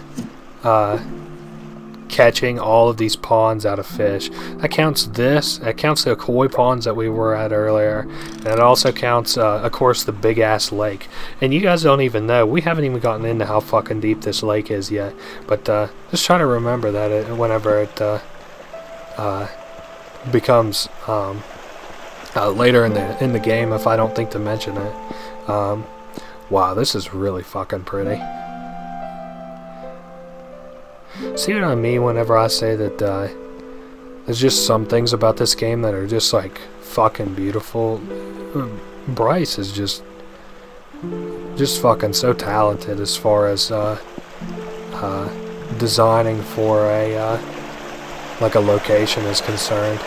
catching all of these ponds out of fish. That counts this. That counts the koi ponds that we were at earlier, and it also counts, of course, the big ass lake. And you guys don't even know. We haven't even gotten into how fucking deep this lake is yet. But just try to remember that whenever it becomes later in the game, if I don't think to mention it. Wow, this is really fucking pretty. See what I mean whenever I say that there's just some things about this game that are just like fucking beautiful. Bryce is just fucking so talented as far as designing for a like a location is concerned.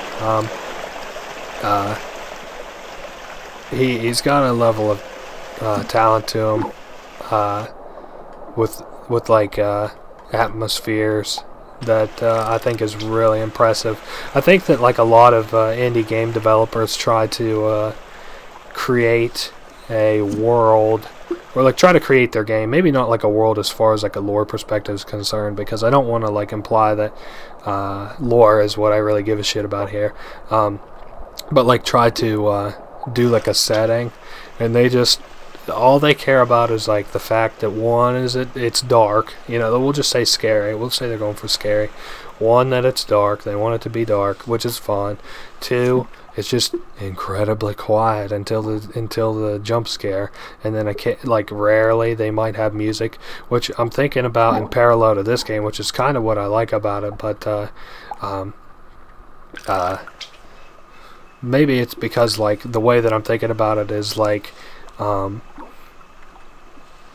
He's got a level of talent to him with like atmospheres that I think is really impressive. I think that like a lot of indie game developers try to create a world, or like try to create their game, maybe not like a world as far as like a lore perspective is concerned, because I don't want to like imply that lore is what I really give a shit about here, but like try to do like a setting, and all they care about is like the fact that one is it's dark, we'll just say scary, we'll say they're going for scary. One, that it's dark, they want it to be dark, which is fine. Two, it's just incredibly quiet until the jump scare, and then like rarely they might have music, which I'm thinking about in parallel to this game, which is kind of what I like about it. But maybe it's because like the way that I'm thinking about it is like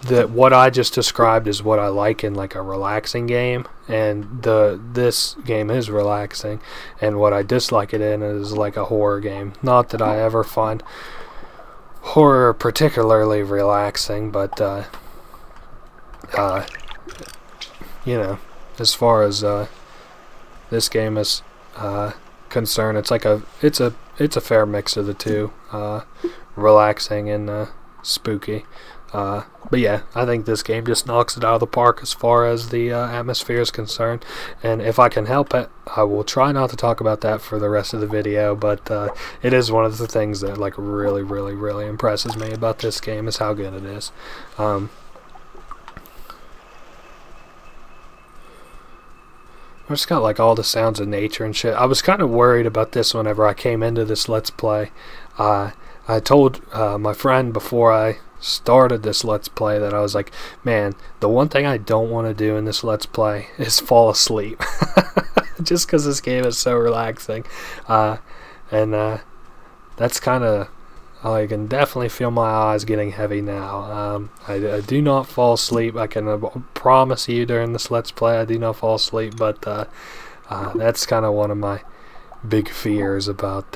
that what I just described is what I like in like a relaxing game, and this game is relaxing, and what I dislike it in is like a horror game. Not that I ever find horror particularly relaxing, but as far as this game is concerned, it's like it's a fair mix of the two, relaxing and spooky. But yeah, I think this game just knocks it out of the park as far as the atmosphere is concerned, and if I can help it, I will try not to talk about that for the rest of the video, but it is one of the things that like really, really, really impresses me about this game, is how good it is. It's got like all the sounds of nature and shit. I was kind of worried about this whenever I came into this Let's Play. I told my friend before I started this Let's Play that I was like, man, the one thing I don't want to do in this Let's Play is fall asleep. Just because this game is so relaxing. That's kind of, I can definitely feel my eyes getting heavy now. I do not fall asleep. I can promise you during this Let's Play I do not fall asleep, but that's kind of one of my big fears about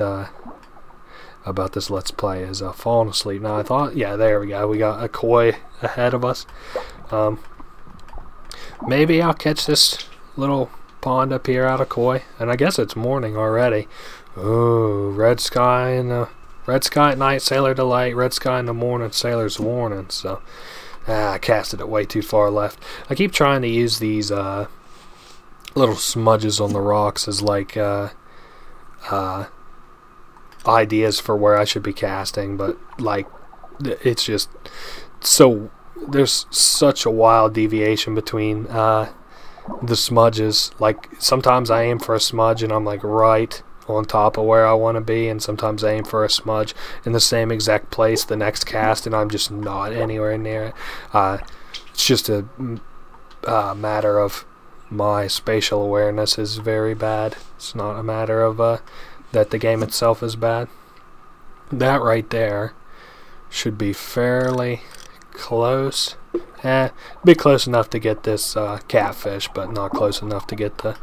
this Let's Play is falling asleep. Now I thought, yeah, there we go. We got a koi ahead of us. Maybe I'll catch this little pond up here out of koi, and I guess it's morning already. Oh, red sky at night, sailor delight. Red sky in the morning, sailor's warning. So I casted it way too far left. I keep trying to use these little smudges on the rocks as like ideas for where I should be casting, but like it's just so there's such a wild deviation between the smudges. Like sometimes I aim for a smudge and I'm like right on top of where I want to be, and sometimes I aim for a smudge in the same exact place the next cast and I'm just not anywhere near it. It's just a matter of my spatial awareness is very bad. It's not a matter of that the game itself is bad. That right there should be fairly close. Be close enough to get this catfish, but not close enough to get the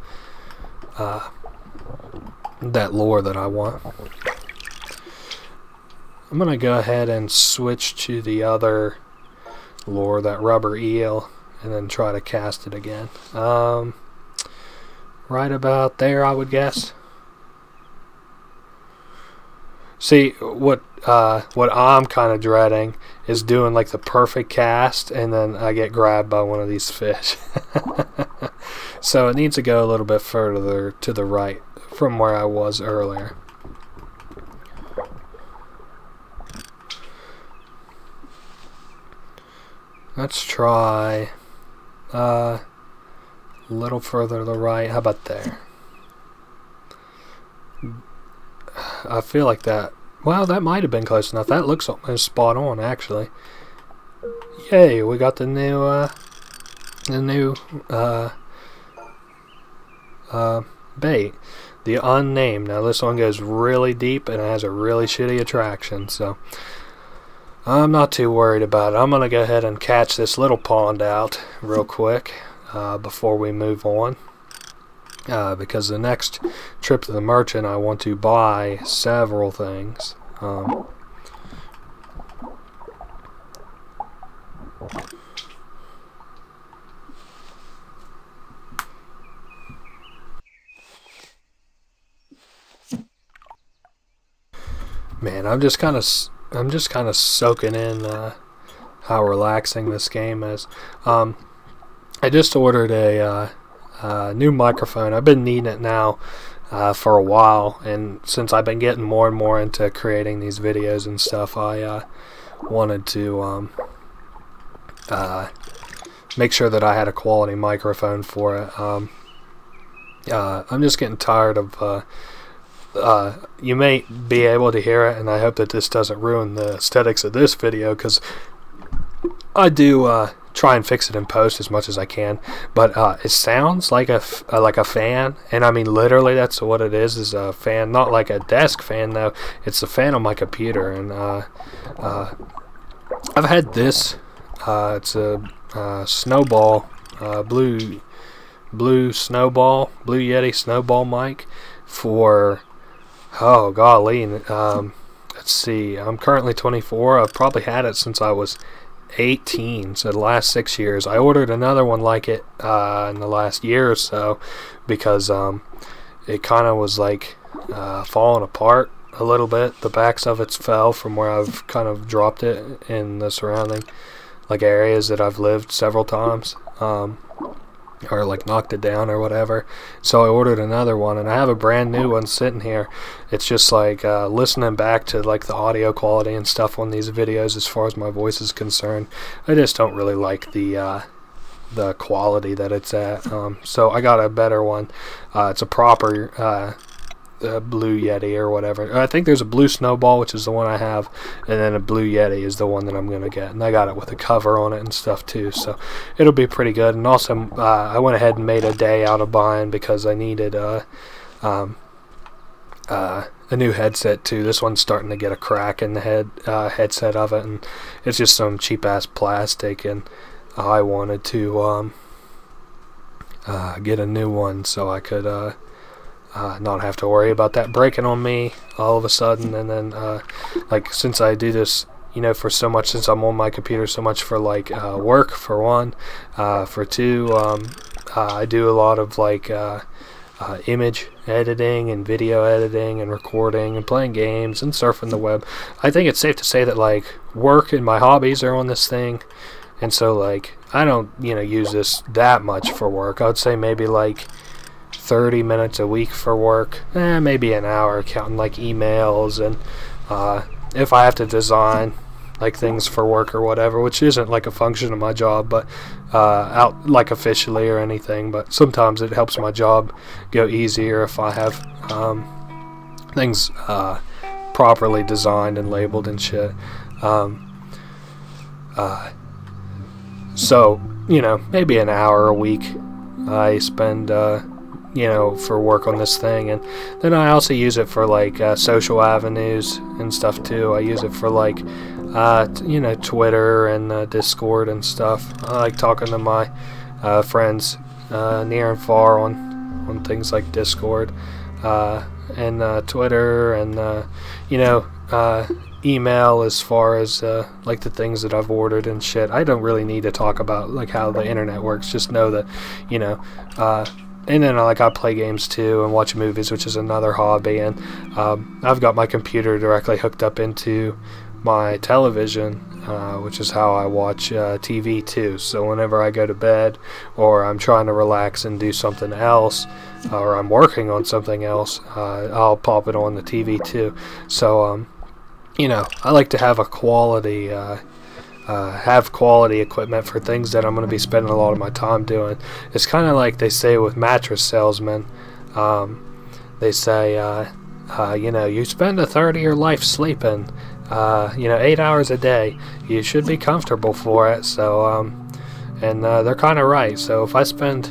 that lure that I want. I'm gonna go ahead and switch to the other lure, that rubber eel, and then try to cast it again. Right about there, I would guess. See, what I'm kind of dreading is doing like the perfect cast and then I get grabbed by one of these fish. So it needs to go a little bit further to the right from where I was earlier. Let's try a little further to the right. How about there? I feel like that. Well, that might have been close enough. That looks almost spot on, actually. Yay! We got the new bait, the unnamed. Now this one goes really deep and it has a really shitty attraction, so I'm not too worried about it. I'm gonna go ahead and catch this little pond out real quick before we move on. Because the next trip to the merchant I want to buy several things. Man, I'm just kind of soaking in how relaxing this game is. I just ordered a new microphone. I've been needing it now for a while, and since I've been getting more and more into creating these videos and stuff, I wanted to make sure that I had a quality microphone for it. I'm just getting tired of you may be able to hear it, and I hope that this doesn't ruin the aesthetics of this video, because I do try and fix it in post as much as I can, but it sounds like a fan, and I mean literally that's what it is a fan, not like a desk fan though. It's a fan on my computer, and I've had this. It's a snowball, blue snowball, Blue Yeti snowball mic for, oh golly, let's see, I'm currently 24. I've probably had it since I was 18, so the last 6 years. I ordered another one like it in the last year or so, because it kind of was like falling apart a little bit. The backs of it fell from where I've kind of dropped it in the surrounding like areas that I've lived several times, or like knocked it down or whatever. So I ordered another one, and I have a brand new one sitting here. It's just like listening back to like the audio quality and stuff on these videos as far as my voice is concerned, I just don't really like the quality that it's at. So I got a better one. It's a proper Blue Yeti or whatever. I think there's a Blue Snowball, which is the one I have, and then a Blue Yeti is the one that I'm gonna get, and I got it with a cover on it and stuff too, so it'll be pretty good. And also I went ahead and made a day out of buying because I needed a new headset too. This one's starting to get a crack in the headset of it, and it's just some cheap ass plastic, and I wanted to get a new one so I could not have to worry about that breaking on me all of a sudden. And then like, since I do this, you know, for so much, since I'm on my computer so much for like work, for one, for two, I do a lot of like image editing and video editing and recording and playing games and surfing the web. I think it's safe to say that like work and my hobbies are on this thing, and so like I don't, you know, use this that much for work. I would say maybe like 30 minutes a week for work, maybe an hour counting like emails and if I have to design like things for work or whatever, which isn't like a function of my job, but out like officially or anything, but sometimes it helps my job go easier if I have things properly designed and labeled and shit. So, you know, maybe an hour a week I spend you know, for work on this thing. And then I also use it for like social avenues and stuff too. I use it for like you know, Twitter and Discord and stuff. I like talking to my friends near and far on things like Discord and Twitter, and you know, email as far as like the things that I've ordered and shit. I don't really need to talk about like how the internet works. Just know that, you know, and then like I play games too and watch movies, which is another hobby, and I've got my computer directly hooked up into my television, which is how I watch TV too. So whenever I go to bed or I'm trying to relax and do something else, or I'm working on something else, I'll pop it on the TV too. So you know, I like to have a quality quality equipment for things that I'm going to be spending a lot of my time doing. It's kind of like they say with mattress salesmen. They say, you know, you spend a third of your life sleeping, you know, 8 hours a day. You should be comfortable for it. So, and they're kind of right. So if I spend,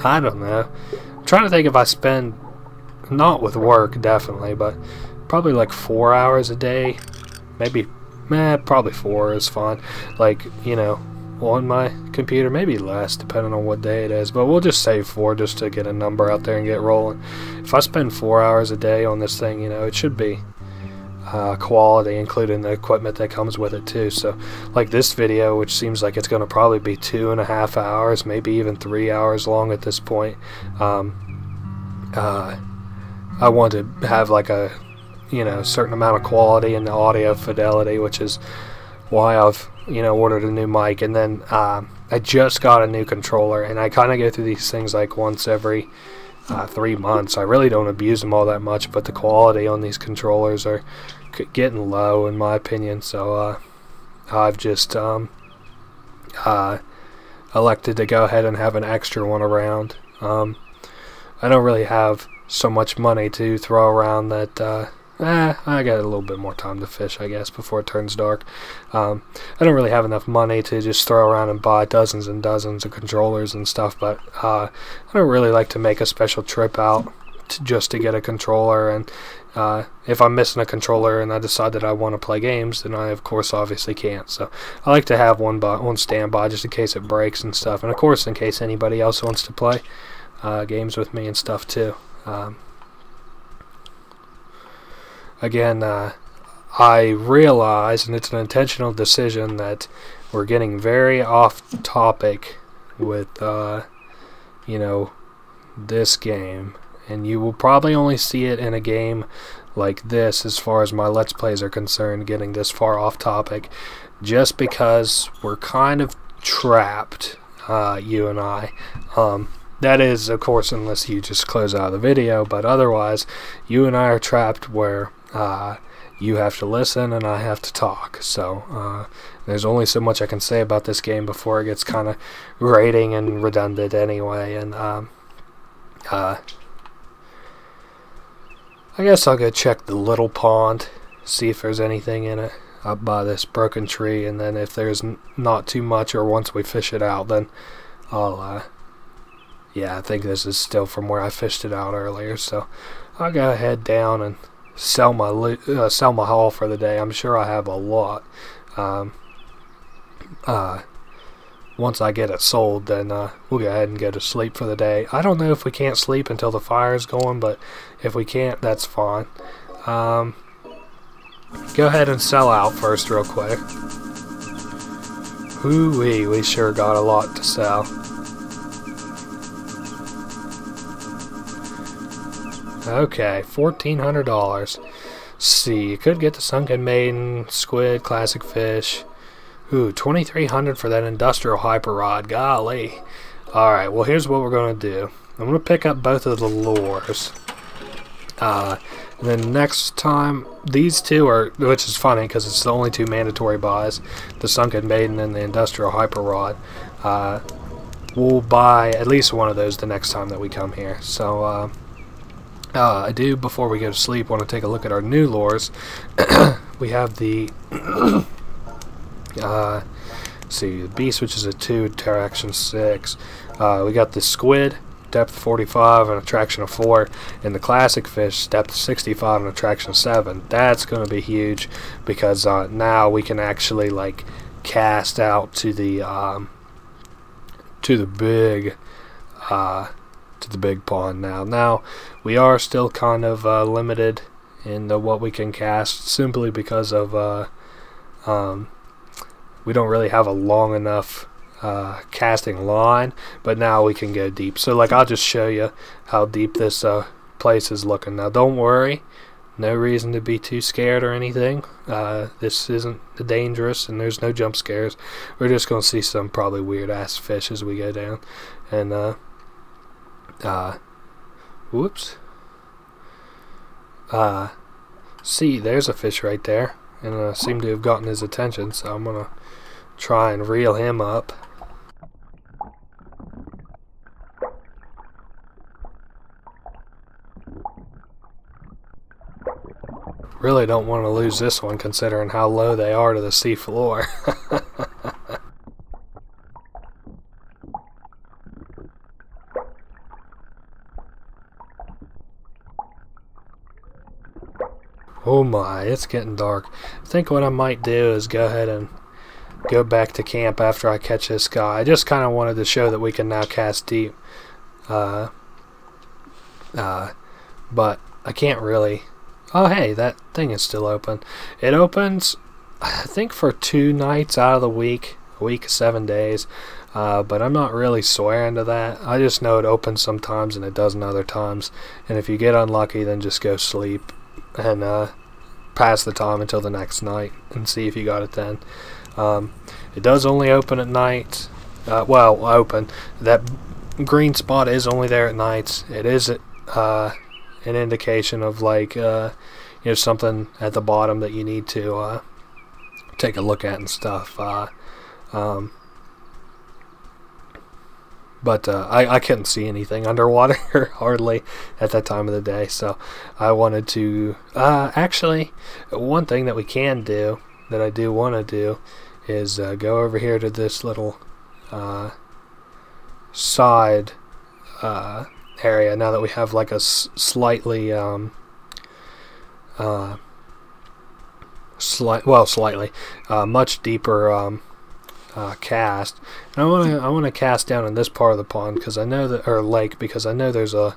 I don't know, I'm trying to think if I spend, not with work definitely, but probably like 4 hours a day, maybe. Probably 4 is fine. Like, you know, on my computer, maybe less depending on what day it is, but we'll just say 4 just to get a number out there and get rolling. If I spend 4 hours a day on this thing, you know, it should be quality, including the equipment that comes with it too. So like this video, which seems like it's going to probably be 2.5 hours, maybe even 3 hours long at this point, I want to have like a, you know, certain amount of quality and the audio fidelity, which is why I've, you know, ordered a new mic. And then I just got a new controller, and I kind of go through these things like once every 3 months. I really don't abuse them all that much, but the quality on these controllers are getting low in my opinion. So I've just elected to go ahead and have an extra one around. I don't really have so much money to throw around that I got a little bit more time to fish, I guess, before it turns dark. I don't really have enough money to just throw around and buy dozens and dozens of controllers and stuff, but I don't really like to make a special trip out just to get a controller. And if I'm missing a controller and I decide that I want to play games, then I of course obviously can't. So I like to have one on standby just in case it breaks and stuff, and of course in case anybody else wants to play games with me and stuff too. Again, I realize, and it's an intentional decision, that we're getting very off topic with, you know, this game. And you will probably only see it in a game like this, as far as my Let's Plays are concerned, getting this far off topic, just because we're kind of trapped, you and I. That is, of course, unless you just close out of the video, but otherwise, you and I are trapped where you have to listen and I have to talk. So there's only so much I can say about this game before it gets kind of grating and redundant anyway. And I guess I'll go check the little pond, see if there's anything in it up by this broken tree, and then if there's not too much, or once we fish it out, then I'll yeah, I think this is still from where I fished it out earlier, so I'll go ahead down and sell my haul for the day. I'm sure I have a lot. Once I get it sold, then we'll go ahead and go to sleep for the day. I don't know if we can't sleep until the fire is going, but if we can't, that's fine. Go ahead and sell out first real quick. Hoo-wee, we sure got a lot to sell. Okay, $1,400. See, you could get the Sunken Maiden, squid, classic fish. Ooh, $2,300 for that industrial hyper rod. Golly. Alright, well here's what we're going to do. I'm going to pick up both of the lures. And then next time, these two are, which is funny because it's the only two mandatory buys, the Sunken Maiden and the industrial hyper rod. We'll buy at least one of those the next time that we come here. So, I do, before we go to sleep, want to take a look at our new lures. We have the see, the Beast, which is a 2, attraction 6. We got the Squid, depth 45 and attraction of 4, and the Classic Fish, depth 65 and attraction 7. That's going to be huge because now we can actually like cast out to the big pond now. Now we are still kind of limited in what we can cast, simply because of we don't really have a long enough casting line, but now we can go deep. So like, I'll just show you how deep this place is looking. Now don't worry, no reason to be too scared or anything. This isn't dangerous and there's no jump scares. We're just gonna see some probably weird ass fish as we go down. And whoops, see, there's a fish right there, and I seem to have gotten his attention, so I'm gonna try and reel him up. Really don't want to lose this one considering how low they are to the sea floor. Oh my, it's getting dark. I think what I might do is go ahead and go back to camp after I catch this guy. I just kind of wanted to show that we can now cast deep. But I can't really. Oh hey, that thing is still open. It opens, I think, for 2 nights out of the week. A week, 7 days. But I'm not really swearing to that. I just know it opens sometimes and it doesn't other times. And if you get unlucky, then just go sleep and pass the time until the next night and see if you got it then. It does only open at night. Well, open. That green spot is only there at nights. It is an indication of like you know, something at the bottom that you need to take a look at and stuff. But I couldn't see anything underwater hardly at that time of the day, so I wanted to actually, one thing that we can do, that I do want to do, is go over here to this little side area, now that we have like a slightly much deeper cast. And I want to cast down in this part of the pond because I know that, or lake, because I know there's a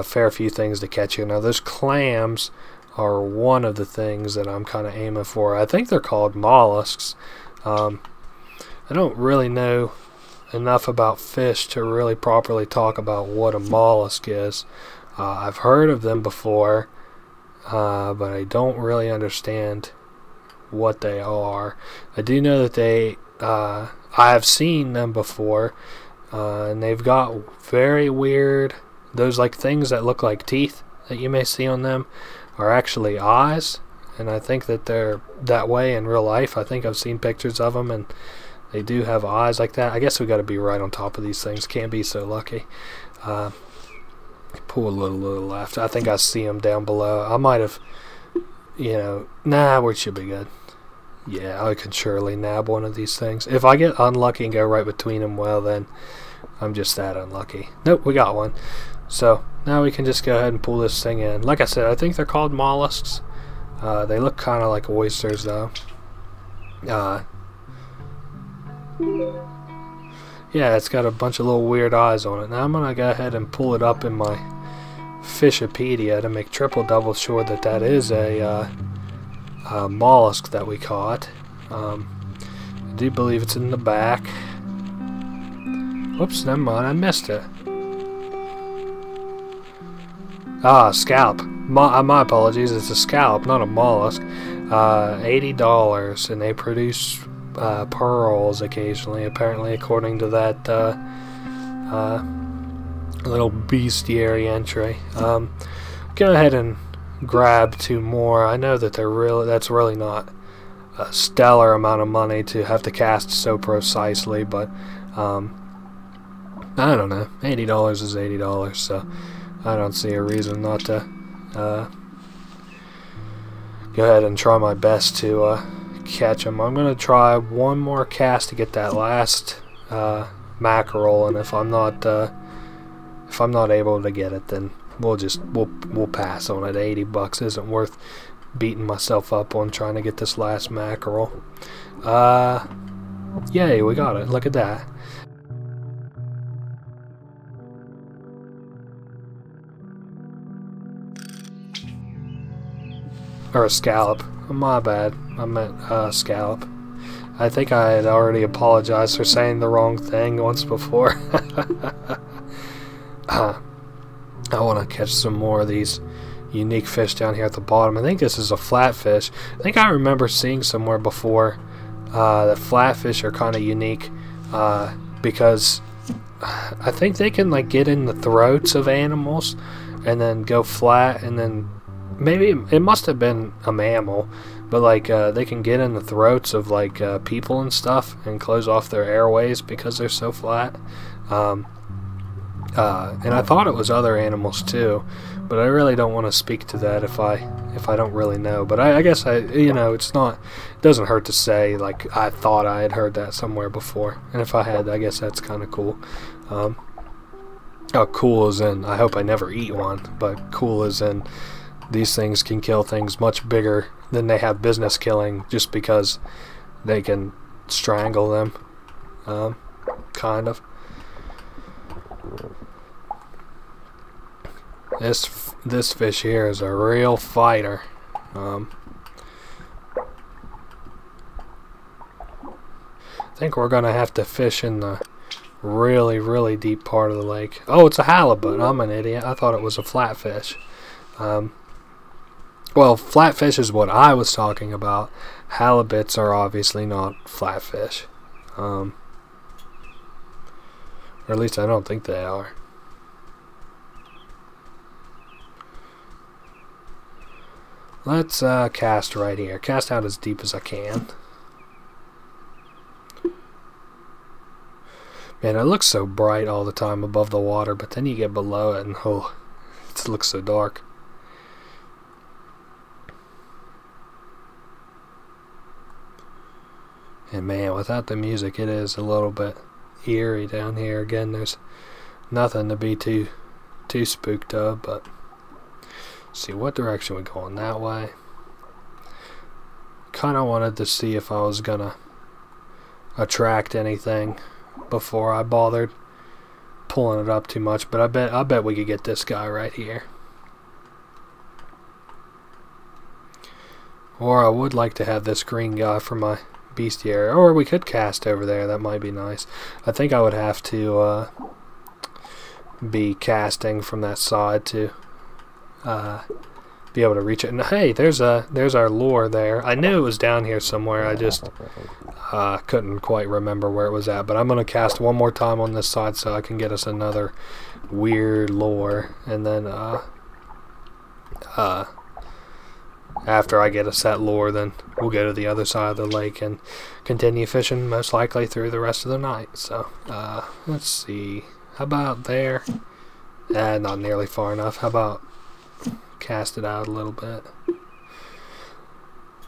fair few things to catch here. Now those clams are one of the things that I'm kind of aiming for. I think they're called mollusks. I don't really know enough about fish to really properly talk about what a mollusk is. I've heard of them before, but I don't really understand what they are. I do know that they I have seen them before, and they've got very weird, those like things that look like teeth that you may see on them are actually eyes, and I think that they're that way in real life. I think I've seen pictures of them and they do have eyes like that. I guess we got to be right on top of these things, can't be so lucky. Pull a little to the left. I think I see them down below. I might have, you know, nah, we should be good. Yeah, I can surely nab one of these things. If I get unlucky and go right between them, well then, I'm just that unlucky. Nope, we got one. So, now we can just go ahead and pull this thing in. Like I said, I think they're called mollusks. They look kind of like oysters, though. Yeah, it's got a bunch of little weird eyes on it. Now I'm going to go ahead and pull it up in my Fishopedia to make triple double sure that that is a mollusk that we caught. I do believe it's in the back. Whoops, never mind, I missed it. Scalp. My apologies, it's a scalp, not a mollusk. $80, and they produce pearls occasionally, apparently, according to that little bestiary entry. Go ahead and grab 2 more. I know that that's really not a stellar amount of money to have to cast so precisely, but I don't know. $80 is $80, so I don't see a reason not to go ahead and try my best to catch them. I'm gonna try one more cast to get that last mackerel, and if I'm not able to get it, then we'll pass on it. $80 isn't worth beating myself up on trying to get this last mackerel. Yay, we got it. Look at that. Or a scallop. My bad. I meant scallop. I think I had already apologized for saying the wrong thing once before. I want to catch some more of these unique fish down here at the bottom. I think this is a flatfish. I think I remember seeing somewhere before that flatfish are kind of unique because I think they can like get in the throats of animals and then go flat, and then maybe it must have been a mammal, but like they can get in the throats of like people and stuff and close off their airways because they're so flat. And I thought it was other animals too, but I really don't want to speak to that if I don't really know. But I guess you know, it doesn't hurt to say like I thought I had heard that somewhere before, and if I had, I guess that's kind of cool. Cool as in I hope I never eat one, but cool as in these things can kill things much bigger than they have business killing just because they can strangle them, kind of. This fish here is a real fighter. I think we're gonna have to fish in the really deep part of the lake. Oh, it's a halibut. I'm an idiot. I thought it was a flatfish. Well, flatfish is what I was talking about. Halibuts are obviously not flatfish. Or at least I don't think they are. Let's cast right here. Cast out as deep as I can. Man, it looks so bright all the time above the water, but then you get below it and oh, it looks so dark. And man, without the music, it is a little bit eerie down here. Again, there's nothing to be too spooked of, but let's see what direction we're going. That way. Kind of wanted to see if I was gonna attract anything before I bothered pulling it up too much, but I bet we could get this guy right here. Or I would like to have this green guy for my bestiary, or we could cast over there. That might be nice. I think I would have to be casting from that side to be able to reach it. And hey, there's our lure there. I knew it was down here somewhere. I just couldn't quite remember where it was at. But I'm gonna cast one more time on this side so I can get us another weird lure, and then after I get us that lure, then we'll go to the other side of the lake and continue fishing, most likely through the rest of the night. So let's see, how about there? Not nearly far enough. How about cast it out a little bit?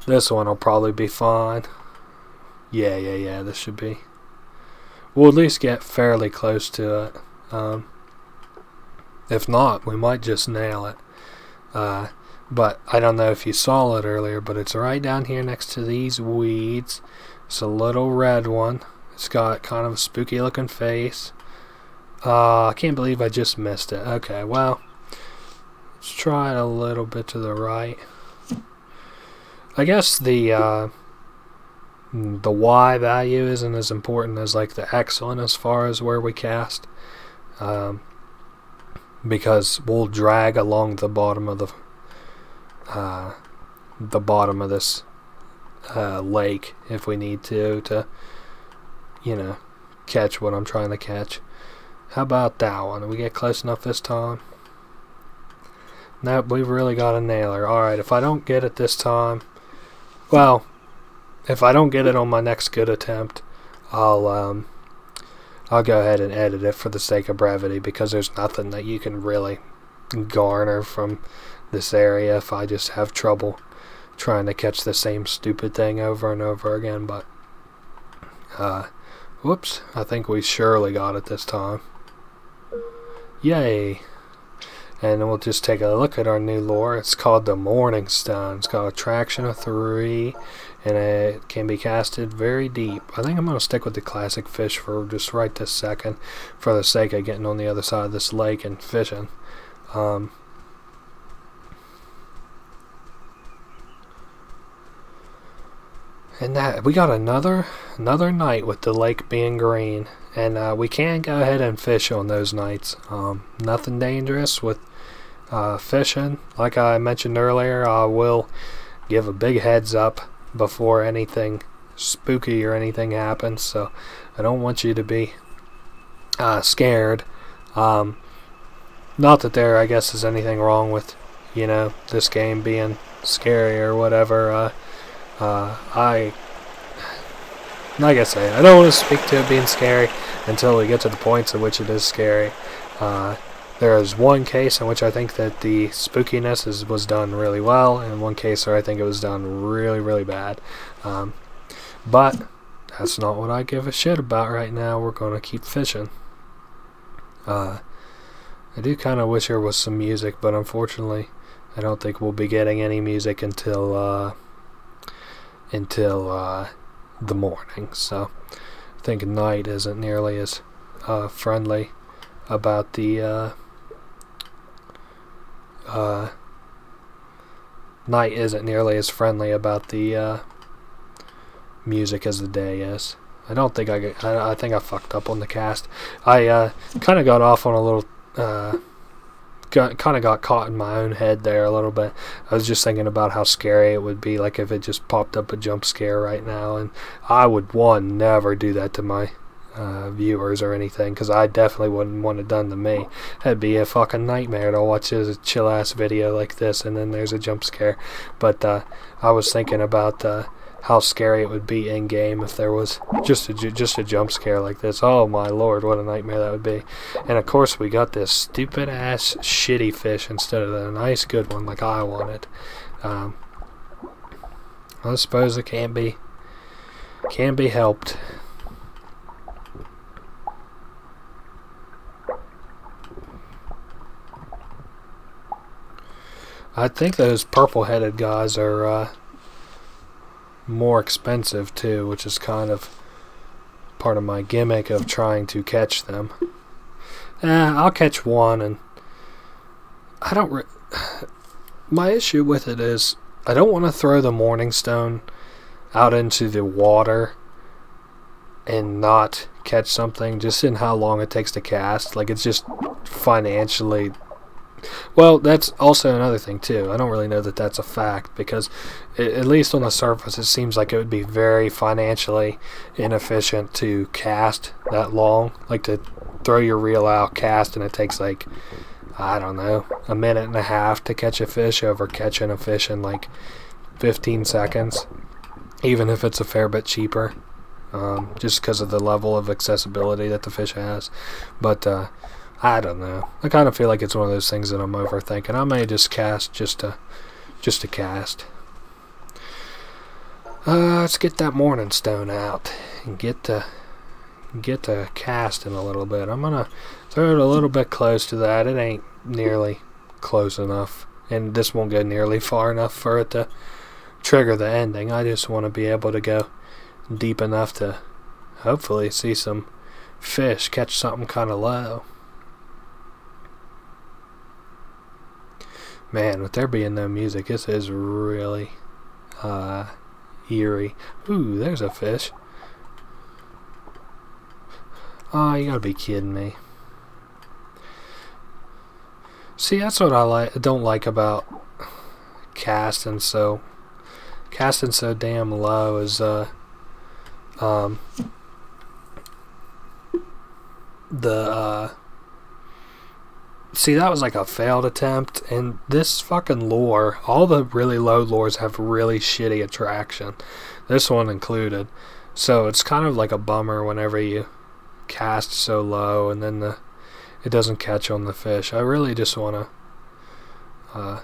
This one will probably be fine. Yeah, this should be. We'll at least get fairly close to it. If not, we might just nail it. But I don't know if you saw it earlier, but it's right down here next to these weeds. It's a little red one. It's got kind of a spooky looking face. I can't believe I just missed it. Okay, well, let's try it a little bit to the right. I guess the Y value isn't as important as like the X one as far as where we cast, because we'll drag along the bottom of this lake if we need to you know, catch what I'm trying to catch. How about that one? Did we get close enough this time? Nope, we've really got a nailer. Alright, if I don't get it this time, well, if I don't get it on my next good attempt, I'll go ahead and edit it for the sake of brevity, because there's nothing that you can really garner from this area if I just have trouble trying to catch the same stupid thing over and over again. But whoops, I think we surely got it this time. Yay. And then we'll just take a look at our new lure. It's called the Morning Stone. It's got a traction of 3, and it can be casted very deep. I think I'm going to stick with the classic fish for just right this second, for the sake of getting on the other side of this lake and fishing. And that we got another night with the lake being green, and we can go ahead and fish on those nights. Nothing dangerous with fishing. Like I mentioned earlier, I will give a big heads up before anything spooky or anything happens, so I don't want you to be scared. Not that there, I guess, is anything wrong with, you know, this game being scary or whatever. Like I say, I don't want to speak to it being scary until we get to the points at which it is scary. There is one case in which I think that the spookiness was done really well, and one case where I think it was done really, really bad. But that's not what I give a shit about right now. We're going to keep fishing. I do kind of wish there was some music, but unfortunately I don't think we'll be getting any music until the morning. So I think night isn't nearly as friendly about the night isn't nearly as friendly about the music as the day is. I don't think I think I fucked up on the cast. I kind of got off on a little kind of got caught in my own head there a little bit. I was just thinking about how scary it would be, like if it just popped up a jump scare right now, and I would never do that to my viewers or anything, because I definitely wouldn't want it done to me. That'd be a fucking nightmare to watch a chill ass video like this and then there's a jump scare. But I was thinking about how scary it would be in game if there was just a jump scare like this. Oh my lord, what a nightmare that would be. And of course we got this stupid ass shitty fish instead of a nice good one like I wanted. I suppose it can be helped. I think those purple-headed guys are more expensive too, which is kind of part of my gimmick of trying to catch them. I'll catch one, and I don't. My issue with it is I don't want to throw the Morning Stone out into the water and not catch something, just in how long it takes to cast. Like, it's just financially. Well, that's also another thing too. I don't really know that that's a fact, because at least on the surface it seems like it would be very financially inefficient to cast that long. Like, to throw your reel out, cast, and it takes like, I don't know, a minute and a half to catch a fish over catching a fish in like 15 seconds, even if it's a fair bit cheaper, just because of the level of accessibility that the fish has. But I don't know. I kind of feel like it's one of those things that I'm overthinking. I may just cast just to cast. Let's get that morning stone out and get to casting a little bit. I'm gonna throw it a little bit close to that. It ain't nearly close enough, and this won't go nearly far enough for it to trigger the ending. I just want to be able to go deep enough to hopefully see some fish, catch something kind of low. Man, with there being no music, this is really eerie. Ooh, there's a fish. Oh, you gotta be kidding me. See, that's what I don't like about casting so damn low is see, that was like a failed attempt, and this fucking lure, all the really low lures have really shitty attraction, this one included, so it's kind of like a bummer whenever you cast so low and then it doesn't catch on the fish. I really just want to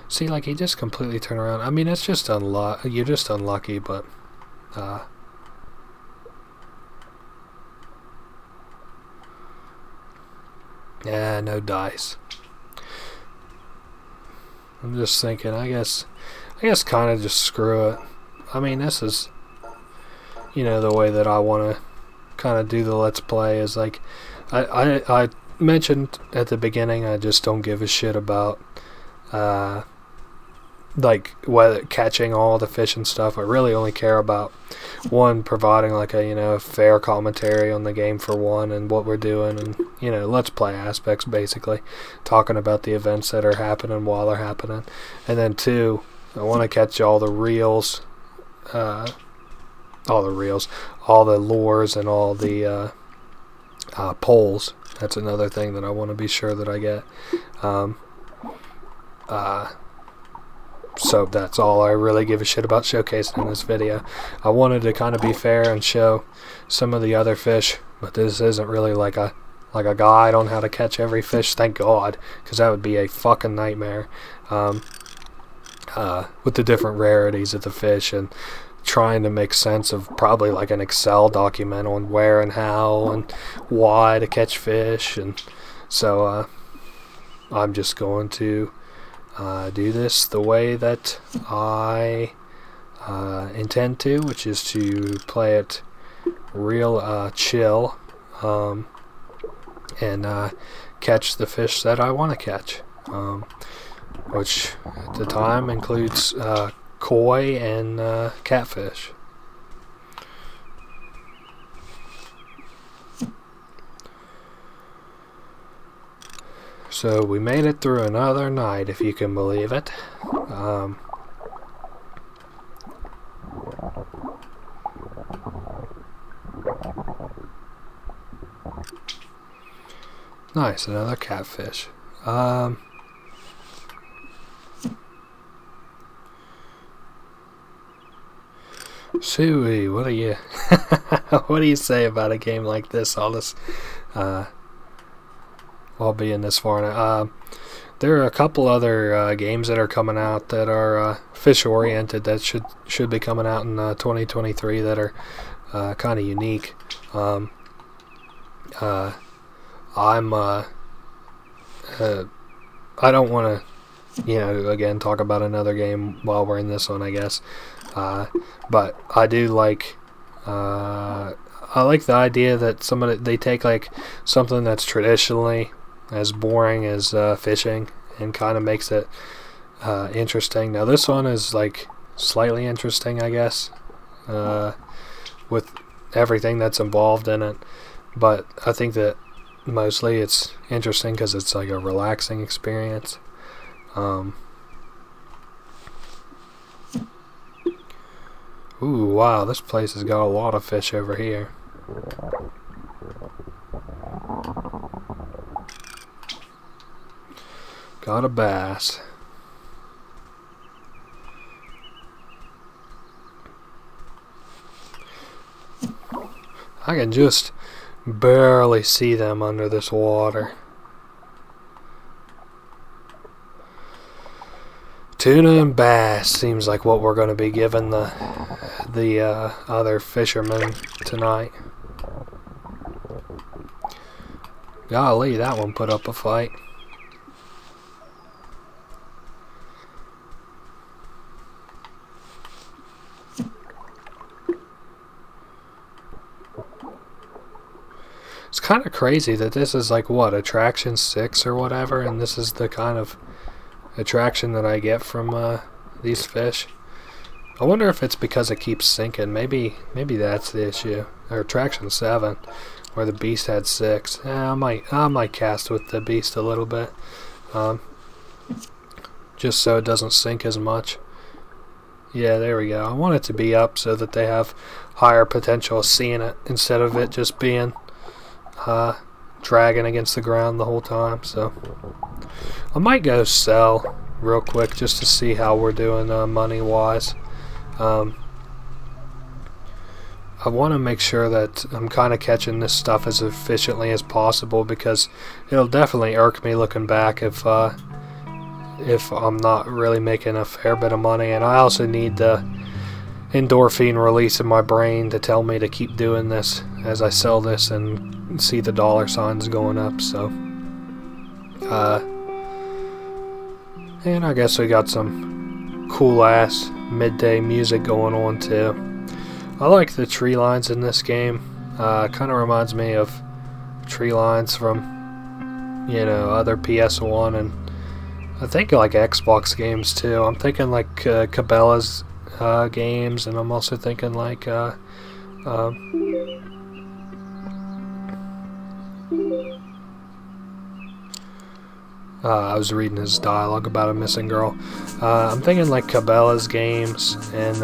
see, like, he just completely turned around. I mean, it's just you're just unlucky, but yeah, no dice. I'm just thinking, I guess kind of just screw it. I mean, this is, you know, the way that I want to kind of do the Let's Play is like, I mentioned at the beginning, I just don't give a shit about like whether catching all the fish and stuff. I really only care about one, providing like a, you know, fair commentary on the game for one, and what we're doing, and, you know, Let's Play aspects, basically talking about the events that are happening while they're happening. And then two, I want to catch all the reels, all the lures, and all the poles. That's another thing that I want to be sure that I get. So that's all I really give a shit about showcasing in this video. I wanted to kind of be fair and show some of the other fish, but this isn't really like a guide on how to catch every fish, thank God, because that would be a fucking nightmare. With the different rarities of the fish, and trying to make sense of probably like an Excel document on where and how and why to catch fish. And so I'm just going to do this the way that I intend to, which is to play it real chill, and catch the fish that I want to catch, which at the time includes koi and catfish. So we made it through another night, if you can believe it. Nice, another catfish. Suey, what do you what do you say about a game like this? All this while being this far now. There are a couple other games that are coming out that are fish oriented that should be coming out in 2023 that are kind of unique. I'm I don't want to, you know, again talk about another game while we're in this one, I guess, but I do like I like the idea that they take like something that's traditionally as boring as fishing and kind of makes it interesting. Now this one is like slightly interesting, I guess, with everything that's involved in it, but I think that mostly it's interesting because it's like a relaxing experience. Ooh, wow, this place has got a lot of fish over here. Got a bass. I can just barely see them under this water. Tuna and bass seems like what we're going to be giving the other fishermen tonight. Golly, that one put up a fight. It's kind of crazy that this is like, what, attraction 6 or whatever, and this is the kind of attraction that I get from these fish. I wonder if it's because it keeps sinking. Maybe that's the issue. Or attraction 7, where the beast had 6. Yeah, I might cast with the beast a little bit, just so it doesn't sink as much. Yeah, there we go. I want it to be up so that they have higher potential of seeing it instead of it just being dragging against the ground the whole time. So I might go sell real quick just to see how we're doing money wise. I want to make sure that I'm kind of catching this stuff as efficiently as possible, because it'll definitely irk me looking back if I'm not really making a fair bit of money. And I also need the endorphin release in my brain to tell me to keep doing this as I sell this and see the dollar signs going up. So and I guess we got some cool ass midday music going on too. I like the tree lines in this game. Kind of reminds me of tree lines from, you know, other PS1 and I think like Xbox games too. I'm thinking like Cabela's games, and I'm also thinking like I was reading his dialogue about a missing girl. I'm thinking like Cabela's games, and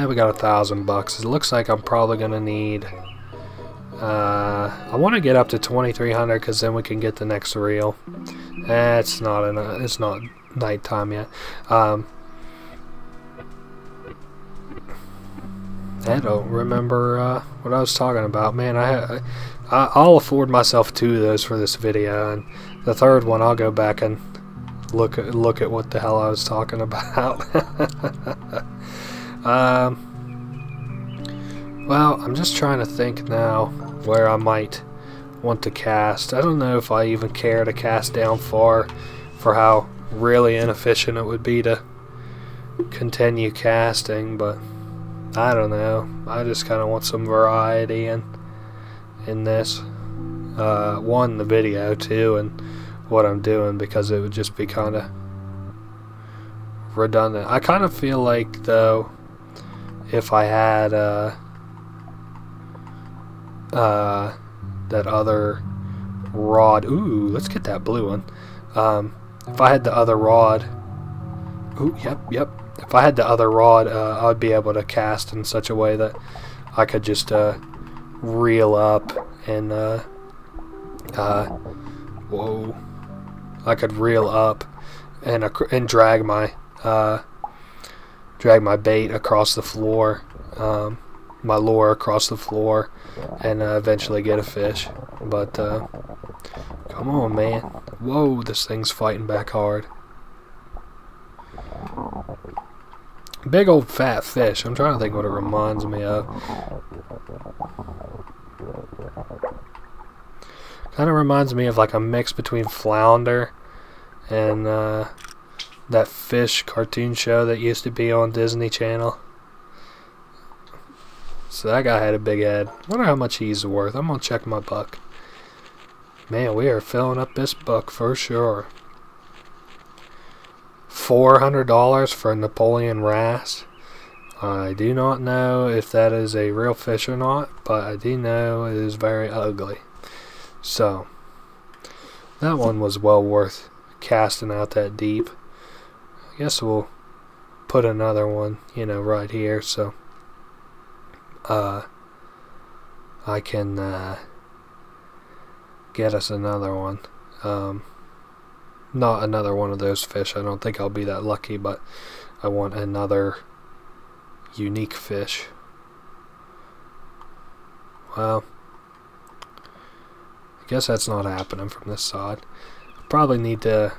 we got $1,000. It looks like I'm probably gonna need. I want to get up to 2,300 because then we can get the next reel. It's not nighttime yet. I don't remember what I was talking about. Man, I'll afford myself 2 of those for this video, and the third one I'll go back and look at what the hell I was talking about. Well, I'm just trying to think now where I might want to cast. I don't know if I even care to cast down far for how really inefficient it would be to continue casting, but I don't know. I just kind of want some variety in this. One, the video, too, and what I'm doing, because it would just be kind of redundant. I kind of feel like, though, if I had that other rod. Ooh, let's get that blue one. If I had the other rod. Ooh, yep. If I had the other rod, I'd be able to cast in such a way that I could just reel up and whoa. I could reel up and drag my bait across the floor, my lure across the floor, and eventually get a fish. But come on, man. Whoa, this thing's fighting back hard. Big old fat fish. I'm trying to think what it reminds me of. Kind of reminds me of like a mix between flounder and that fish cartoon show that used to be on Disney Channel. So that guy had a big head. Wonder how much he's worth. I'm gonna check my buck. Man, we are filling up this book for sure. $400 for a Napoleon wrasse. I do not know if that is a real fish or not, but I do know it is very ugly. So that one was well worth casting out that deep. I guess we'll put another one, you know, right here, so I can get us another one. Not another one of those fish. I don't think I'll be that lucky, but I want another unique fish. Well, I guess that's not happening from this side. Probably need to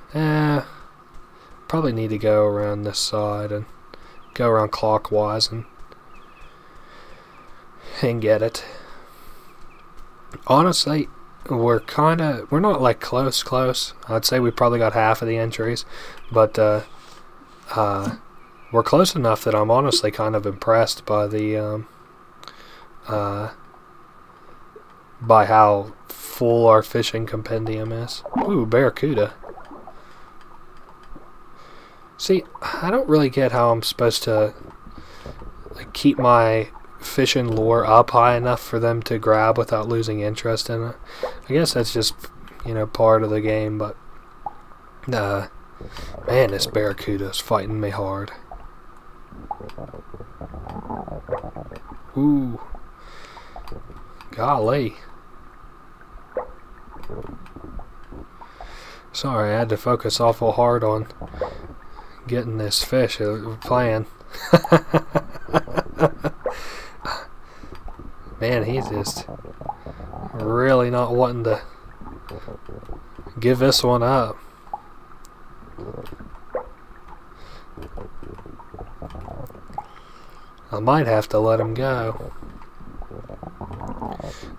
go around this side and go around clockwise and get it. Honestly, we're not like close. I'd say we probably got half of the entries, but we're close enough that I'm honestly kind of impressed by the by how full our fishing compendium is. Ooh, barracuda. See, I don't really get how I'm supposed to like, keep my fishing lure up high enough for them to grab without losing interest in it. I guess that's just, you know, part of the game, but man, this barracuda is fighting me hard. Ooh. Golly. Sorry, I had to focus awful hard on getting this fish playing. Man, he's just really not wanting to give this one up. I might have to let him go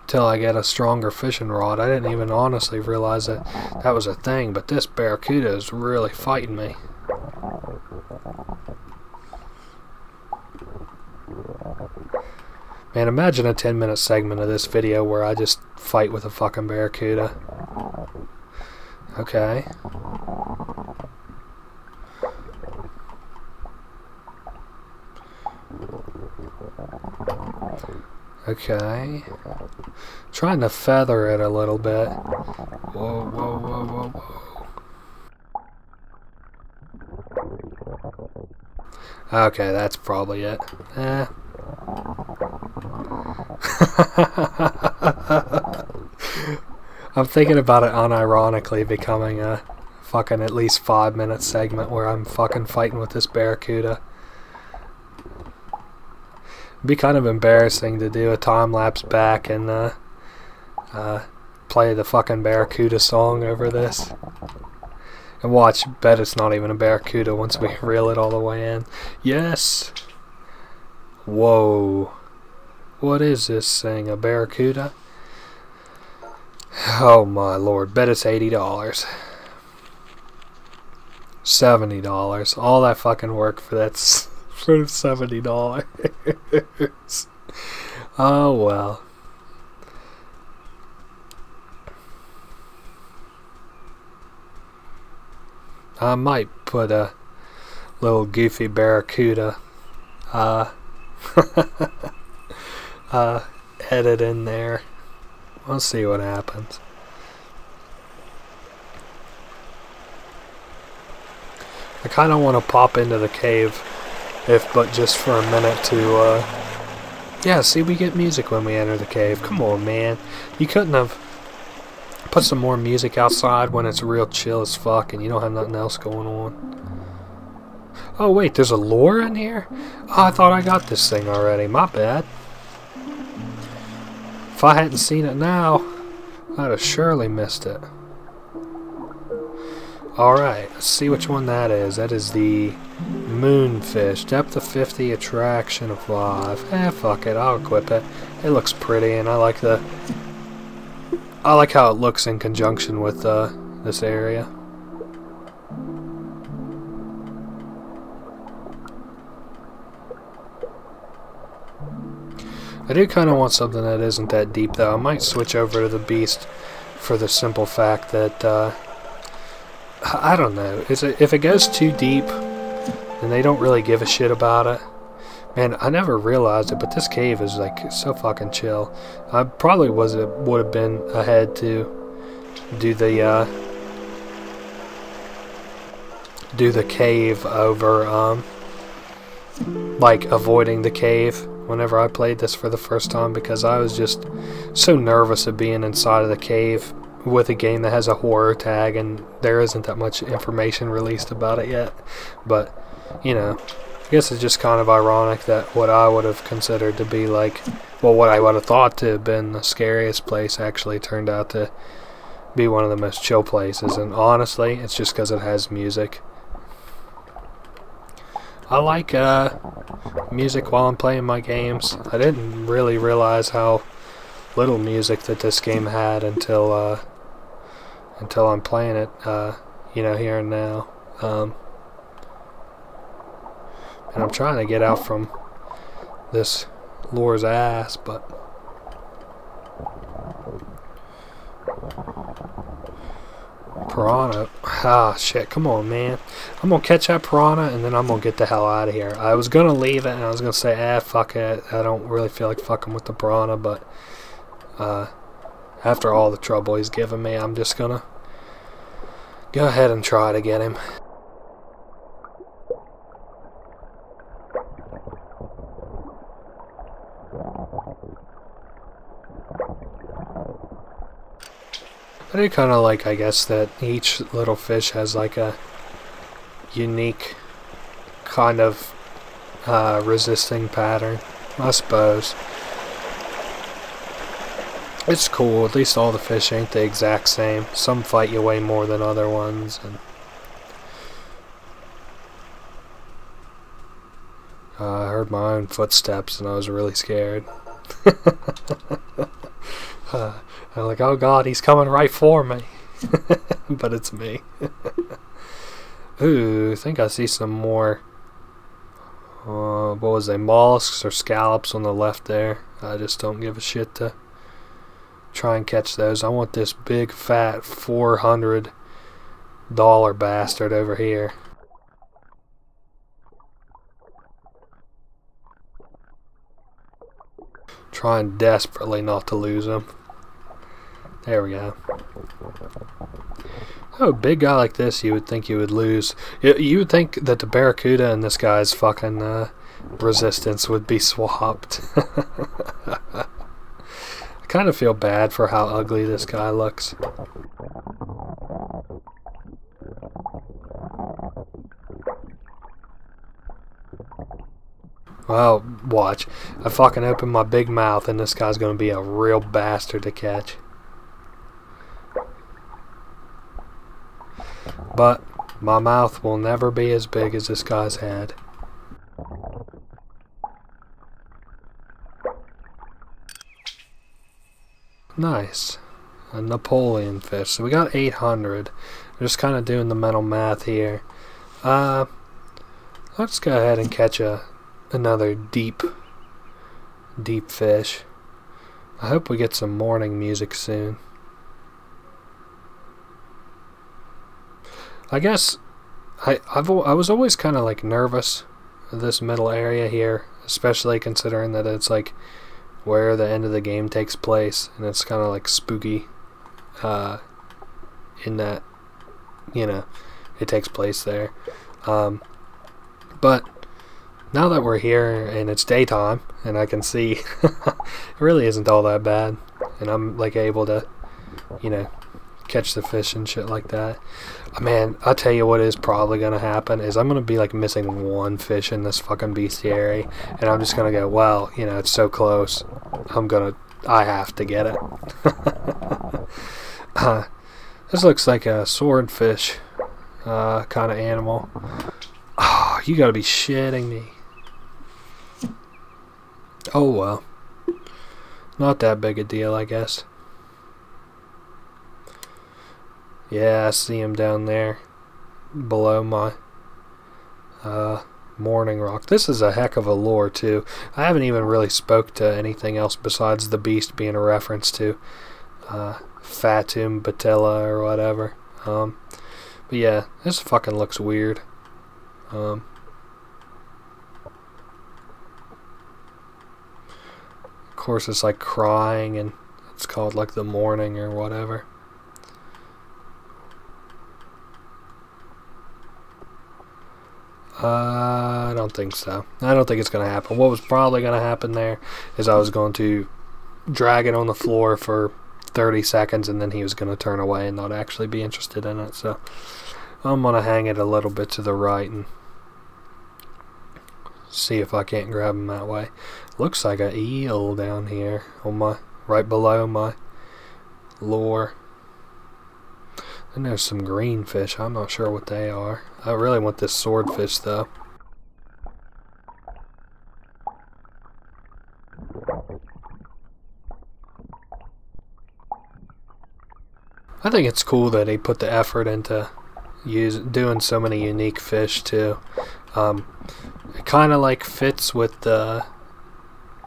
till I get a stronger fishing rod. I didn't even honestly realize that that was a thing, but this barracuda is really fighting me. Man, imagine a 10-minute segment of this video where I just fight with a fucking barracuda. Okay. Okay. Trying to feather it a little bit. Whoa, whoa, whoa, whoa, whoa. Okay, that's probably it. I'm thinking about it unironically becoming a fucking at least 5-minute segment where I'm fucking fighting with this barracuda. It'd be kind of embarrassing to do a time-lapse back and play the fucking barracuda song over this. And watch, bet it's not even a barracuda once we reel it all the way in. Yes! Whoa. What is this thing, a barracuda? Oh my lord, bet it's $80. $70. All that fucking work for that for $70. Oh well. I might put a little goofy barracuda edit in there. We'll see what happens. I kind of want to pop into the cave, if but just for a minute to, yeah, see, we get music when we enter the cave. Come on, man. You couldn't have put some more music outside when it's real chill as fuck and you don't have nothing else going on. Oh, wait, there's a lure in here? Oh, I thought I got this thing already. My bad. If I hadn't seen it now, I'd have surely missed it. Alright, let's see which one that is. That is the moonfish. Depth of 50, attraction of 5. Fuck it, I'll equip it. It looks pretty and I like how it looks in conjunction with this area. I do kind of want something that isn't that deep though. I might switch over to the beast for the simple fact that I don't know. If it goes too deep, then they don't really give a shit about it. Man, I never realized it, but this cave is like so fucking chill. I probably would have been ahead to do the cave over like avoiding the cave whenever I played this for the first time, because I was just so nervous of being inside of the cave with a game that has a horror tag and there isn't that much information released about it yet. But, you know, I guess it's just kind of ironic that what I would have considered to be like, well, what I would have thought to have been the scariest place actually turned out to be one of the most chill places, and honestly, it's just because it has music. I like music while I'm playing my games. I didn't really realize how little music that this game had until I'm playing it, you know, here and now. And I'm trying to get out from this lure's ass, but piranha. Ah, shit, come on, man. I'm gonna catch that piranha and then I'm gonna get the hell out of here. I was gonna leave it and I was gonna say, fuck it. I don't really feel like fucking with the piranha, but after all the trouble he's given me, I'm just gonna go ahead and try to get him. I do kind of like, I guess, that each little fish has like a unique kind of resisting pattern, I suppose. It's cool. At least all the fish ain't the exact same. Some fight you way more than other ones. And I heard my own footsteps and I was really scared. I'm like, oh god, he's coming right for me. But it's me. Ooh, I think I see some more, what was they, mollusks or scallops on the left there. I just don't give a shit to try and catch those. I want this big fat $400 bastard over here. Trying desperately not to lose him. There we go. Oh, big guy like this, you would think you would lose. You would think that the barracuda and this guy's fucking resistance would be swapped. I kind of feel bad for how ugly this guy looks. Well, watch. I fucking open my big mouth and this guy's gonna be a real bastard to catch. But my mouth will never be as big as this guy's head. Nice. A Napoleon fish. So we got 800. We're just kind of doing the mental math here. Let's go ahead and catch another deep fish. I hope we get some morning music soon. I guess I was always kind of like nervous of this middle area here, especially considering that it's like where the end of the game takes place, and it's kind of like spooky in that, you know, it takes place there. But now that we're here and it's daytime and I can see it really isn't all that bad, and I'm like able to, you know, catch the fish and shit like that. Man, I'll tell you what is probably gonna happen is I'm gonna be like missing one fish in this fucking bestiary, and I'm just gonna go, well, you know, it's so close, I have to get it. This looks like a swordfish kind of animal. Oh, you gotta be shitting me. Oh well, not that big a deal, I guess. Yeah, I see him down there below my morning rock. This is a heck of a lure too. I haven't even really spoke to anything else besides the beast being a reference to Fatum Batilla or whatever. But yeah, this fucking looks weird. Of course it's like crying and it's called like the morning or whatever. I don't think so. I don't think it's going to happen. What was probably going to happen there is I was going to drag it on the floor for 30 seconds and then he was going to turn away and not actually be interested in it. So I'm going to hang it a little bit to the right and see if I can't grab him that way. Looks like an eel down here on my right below my lure. And there's some green fish. I'm not sure what they are. I really want this swordfish though. I think it's cool that he put the effort into doing so many unique fish too. It kind of like fits with the,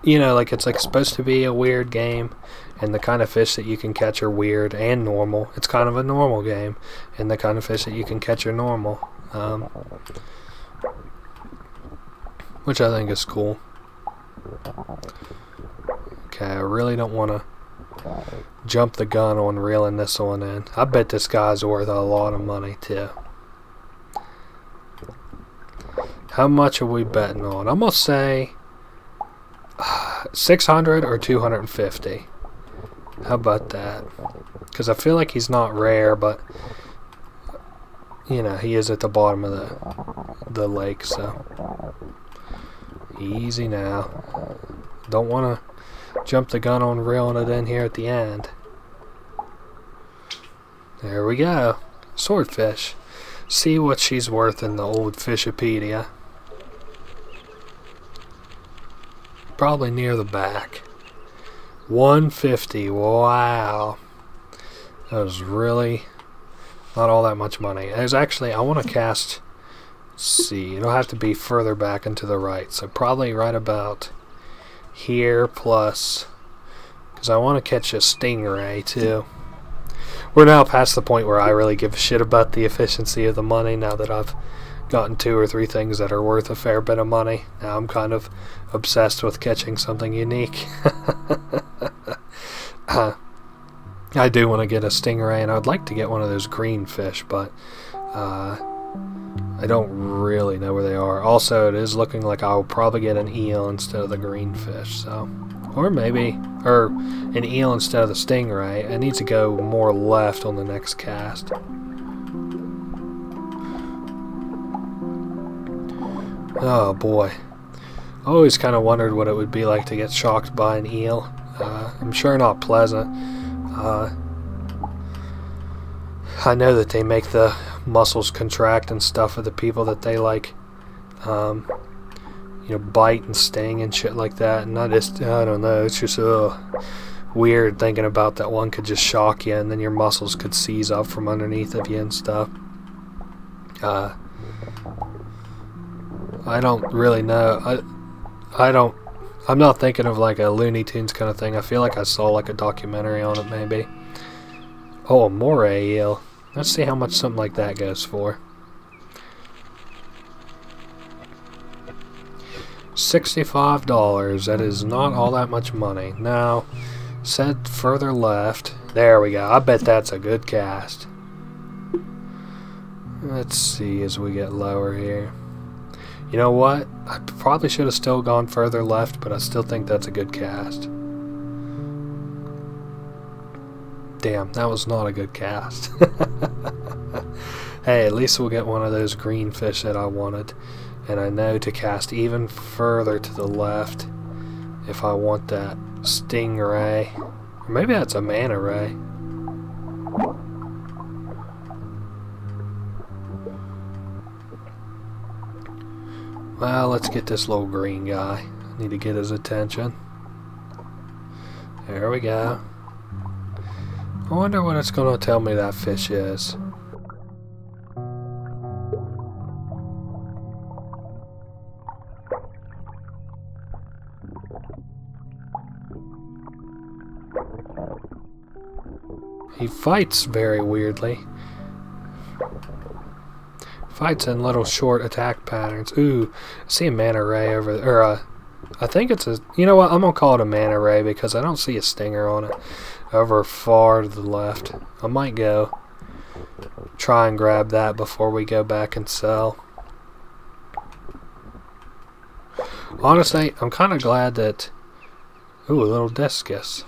you know, like it's like supposed to be a weird game, and the kind of fish that you can catch are weird and normal. It's kind of a normal game, and the kind of fish that you can catch are normal, which I think is cool. Okay, I really don't want to jump the gun on reeling this one in. I bet this guy's worth a lot of money too. How much are we betting on? I'm gonna say 600 or 250. How about that? Because I feel like he's not rare, but you know, he is at the bottom of the lake, so easy now. Don't want to jump the gun on reeling it in here at the end. There we go. Swordfish. See what she's worth in the old Fishopedia. Probably near the back. 150. Wow. That was really not all that much money. There's actually, I want to cast, let's see, it'll have to be further back and to the right. So probably right about here plus, because I want to catch a stingray too. We're now past the point where I really give a shit about the efficiency of the money now that I've gotten 2 or 3 things that are worth a fair bit of money. Now I'm kind of obsessed with catching something unique. I do want to get a stingray, and I'd like to get one of those green fish, but I don't really know where they are. Also, it is looking like I'll probably get an eel instead of the green fish, so, or maybe, or an eel instead of the stingray. It needs to go more left on the next cast. Oh boy. I always kind of wondered what it would be like to get shocked by an eel. I'm sure not pleasant. I know that they make the muscles contract and stuff of the people that they like, you know, bite and sting and shit like that. And I don't know, it's just weird thinking about that one could just shock you and then your muscles could seize up from underneath of you and stuff. I don't really know. I'm not thinking of like a Looney Tunes kind of thing. I feel like I saw like a documentary on it maybe. Oh, a moray eel. Let's see how much something like that goes for. $65. That is not all that much money. Now, set further left. There we go. I bet that's a good cast. Let's see as we get lower here. You know what? I probably should have still gone further left, but I still think that's a good cast. Damn, that was not a good cast. Hey, at least we'll get one of those green fish that I wanted. And I know to cast even further to the left if I want that stingray. Or maybe that's a manta ray. Well, let's get this little green guy. Need to get his attention. There we go. I wonder what it's going to tell me that fish is. He fights very weirdly. Fights in little short attack patterns. Ooh, I see a manta ray over there. Or I think it's a, you know what, I'm going to call it a manta ray because I don't see a stinger on it over far to the left. I might go try and grab that before we go back and sell. Honestly, I'm kind of glad that, ooh, a little discus.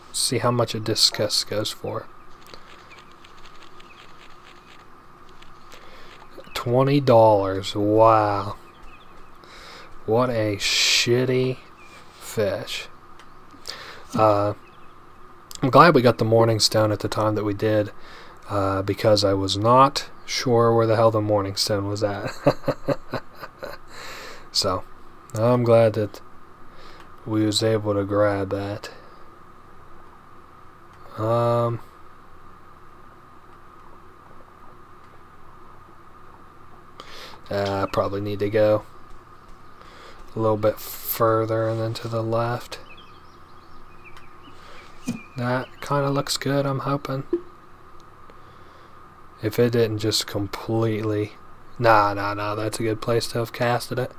Let's see how much a discus goes for. $20. Wow. What a shitty fish. I'm glad we got the morning stone at the time that we did. because I was not sure where the hell the morning stone was at. So I'm glad that we was able to grab that. I probably need to go a little bit further and then to the left. That kind of looks good, I'm hoping. If it didn't just completely... Nah, that's a good place to have casted it.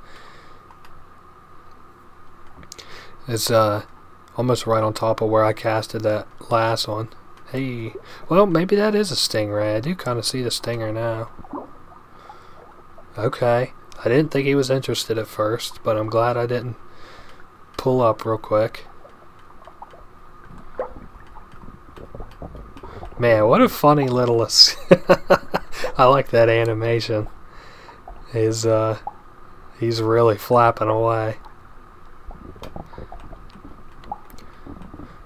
It's almost right on top of where I casted that last one. Hey, well, maybe that is a stingray. I do kind of see the stinger now. Okay, I didn't think he was interested at first, but I'm glad I didn't pull up real quick. Man, what a funny little... I like that animation. He's really flapping away.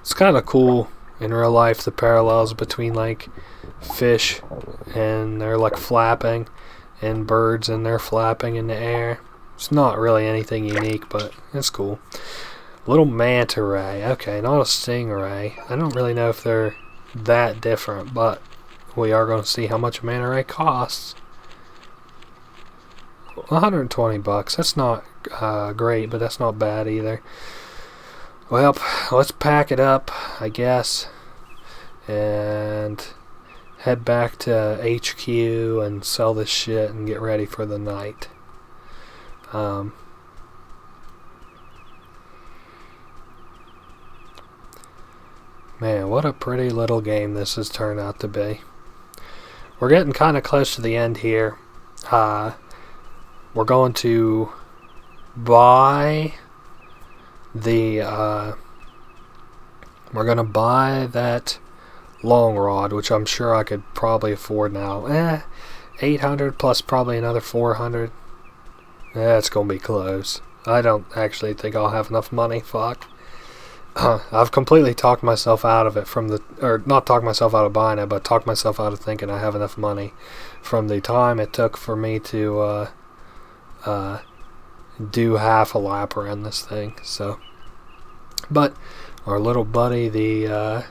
It's kind of cool in real life, the parallels between like fish and they're like flapping, and birds and they're flapping in the air. It's not really anything unique, but it's cool. Little manta ray. Okay, not a stingray. I don't really know if they're that different, but we are going to see how much a manta ray costs. 120 bucks. That's not great, but that's not bad either. Well, let's pack it up, I guess, and head back to HQ and sell this shit and get ready for the night. Man, what a pretty little game this has turned out to be. We're getting kind of close to the end here. We're going to buy the we're gonna buy that long rod, which I'm sure I could probably afford now. 800 plus probably another 400. It's gonna be close. I don't actually think I'll have enough money. Fuck. I've completely talked myself out of it from the, or not talked myself out of buying it, but talked myself out of thinking I have enough money from the time it took for me to do half a lap around this thing. So, but our little buddy, the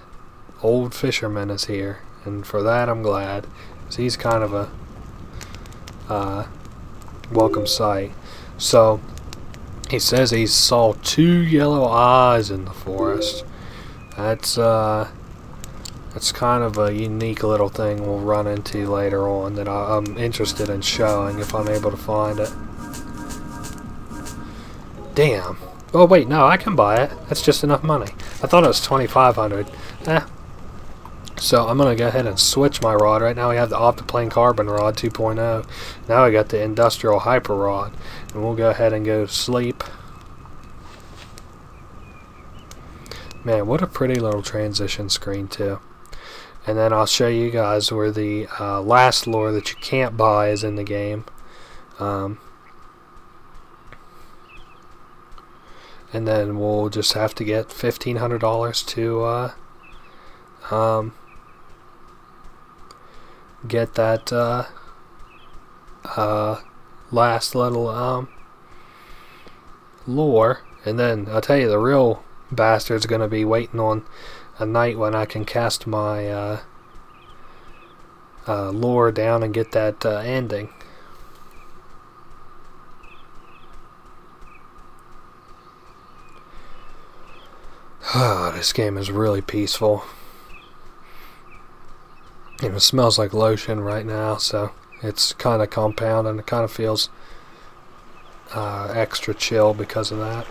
old fisherman, is here, and for that I'm glad, 'cause he's kind of a welcome sight. So he says he saw 2 yellow eyes in the forest. That's kind of a unique little thing we'll run into later on that I'm interested in showing if I'm able to find it. Damn. Oh wait, no, I can buy it. That's just enough money. I thought it was 2,500. So I'm gonna go ahead and switch my rod. Right now we have the Optoplane Carbon Rod 2.0. Now I got the Industrial Hyper Rod, and we'll go ahead and go to sleep. Man, what a pretty little transition screen too. And then I'll show you guys where the last lure that you can't buy is in the game. And then we'll just have to get $1,500 to get that last little lure. And then I'll tell you, the real bastard's gonna be waiting on a night when I can cast my lure down and get that ending. This game is really peaceful. And it smells like lotion right now, so it's kind of compound, and it kind of feels extra chill because of that.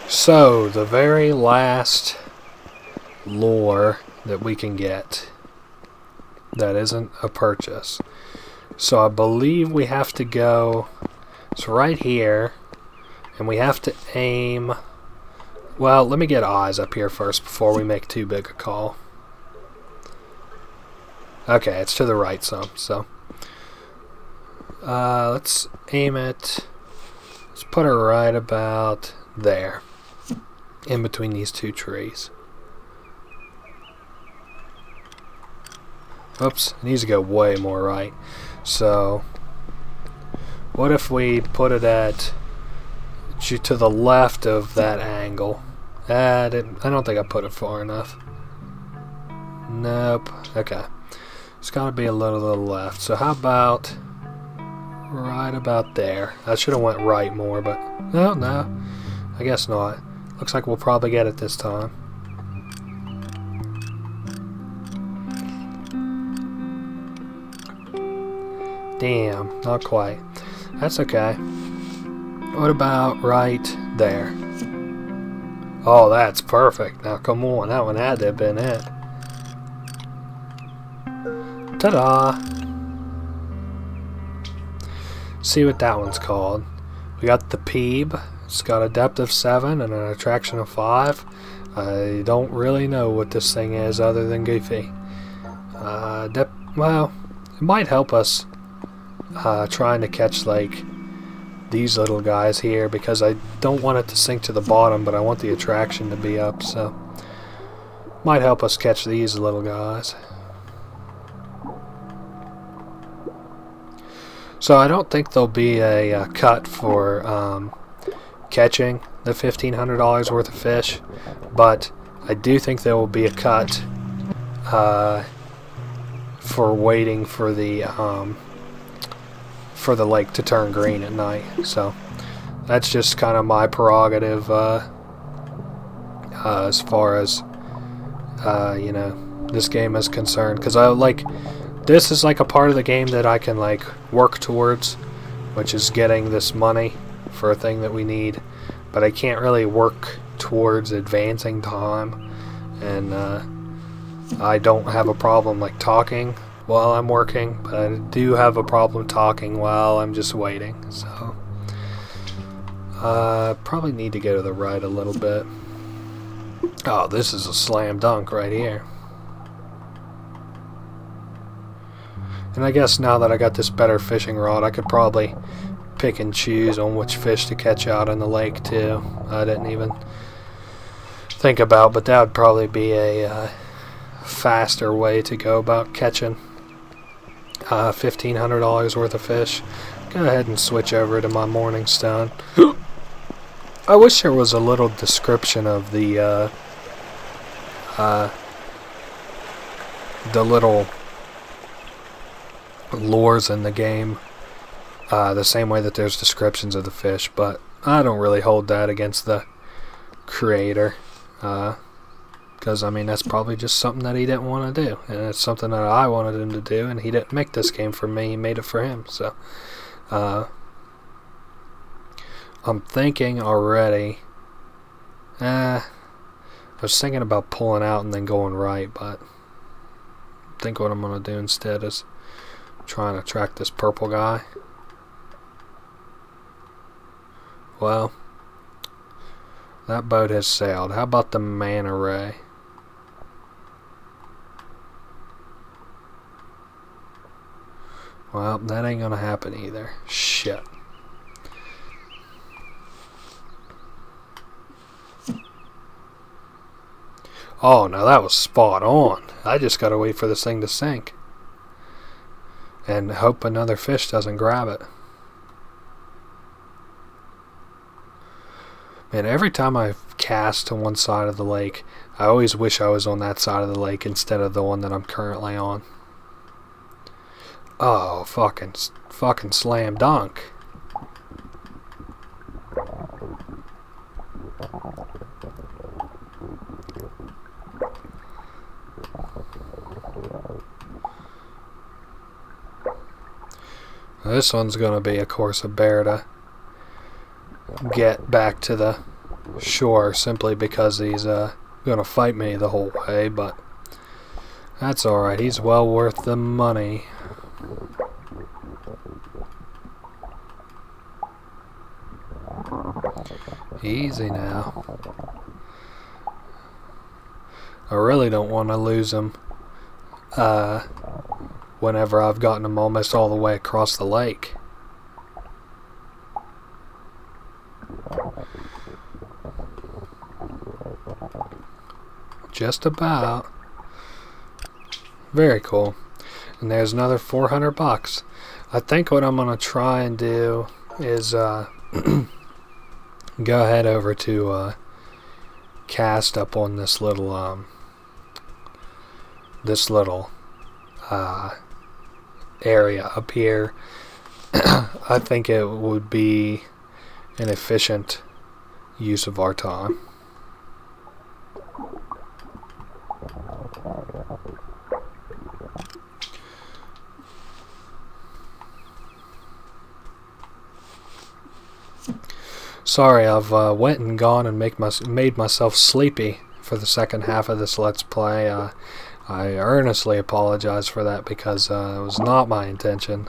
So, the very last lure that we can get that isn't a purchase. So I believe we have to go, it's right here, and we have to aim, well, let me get eyes up here first before we make too big a call. Okay, it's to the right some, so let's aim it Let's put her right about there, in between these two trees. Oops, it needs to go way more right. So, what if we put it at to the left of that angle? I don't think I put it far enough. Nope. Okay. It's got to be a little to the left. So how about right about there? I should have went right more, but no. I guess not. Looks like we'll probably get it this time. Damn, not quite. That's okay. What about right there? Oh, that's perfect. Now come on, that one had to have been it. Ta-da! See what that one's called. We got the Peeb. It's got a depth of 7 and an attraction of 5. I don't really know what this thing is other than goofy. Well, it might help us trying to catch like these little guys here, because I don't want it to sink to the bottom, but I want the attraction to be up, so might help us catch these little guys. So I don't think there'll be a cut for catching the $1,500 worth of fish, but I do think there will be a cut for waiting for the lake to turn green at night. So that's just kind of my prerogative as far as you know, this game is concerned, because I like this is like a part of the game that I can like work towards, which is getting this money for a thing that we need, but I can't really work towards advancing time, and I don't have a problem like talking while I'm working, but I do have a problem talking while I'm just waiting. So probably need to go to the right a little bit. Oh, this is a slam dunk right here. And I guess now that I got this better fishing rod, I could probably pick and choose on which fish to catch out in the lake too. I didn't even think about, but that would probably be a faster way to go about catching $1,500 worth of fish. Go ahead and switch over to my morning stone. I wish there was a little description of the little lures in the game, the same way that there's descriptions of the fish, but I don't really hold that against the creator, because I mean that's probably just something that he didn't want to do, and it's something that I wanted him to do, and he didn't make this game for me, he made it for him. So I'm thinking already, I was thinking about pulling out and then going right, but I think what I'm going to do instead is trying to track this purple guy. Well, that boat has sailed. How about the manta ray? Well, that ain't gonna happen either. Shit. Oh, now that was spot on. I just gotta wait for this thing to sink and hope another fish doesn't grab it. Man, every time I cast to one side of the lake, I always wish I was on that side of the lake instead of the one that I'm currently on. Oh, fucking slam dunk. This one's going to be, of course, a bear to get back to the shore simply because he's going to fight me the whole way, but that's alright. He's well worth the money. Easy now. I really don't want to lose him whenever I've gotten him almost all the way across the lake. Just about. Very cool. And there's another 400 bucks. I think what I'm going to try and do is go ahead over to cast up on this little area up here. I think it would be an efficient use of our time. Sorry, I've went and gone and made myself sleepy for the second half of this Let's Play. I earnestly apologize for that because it was not my intention.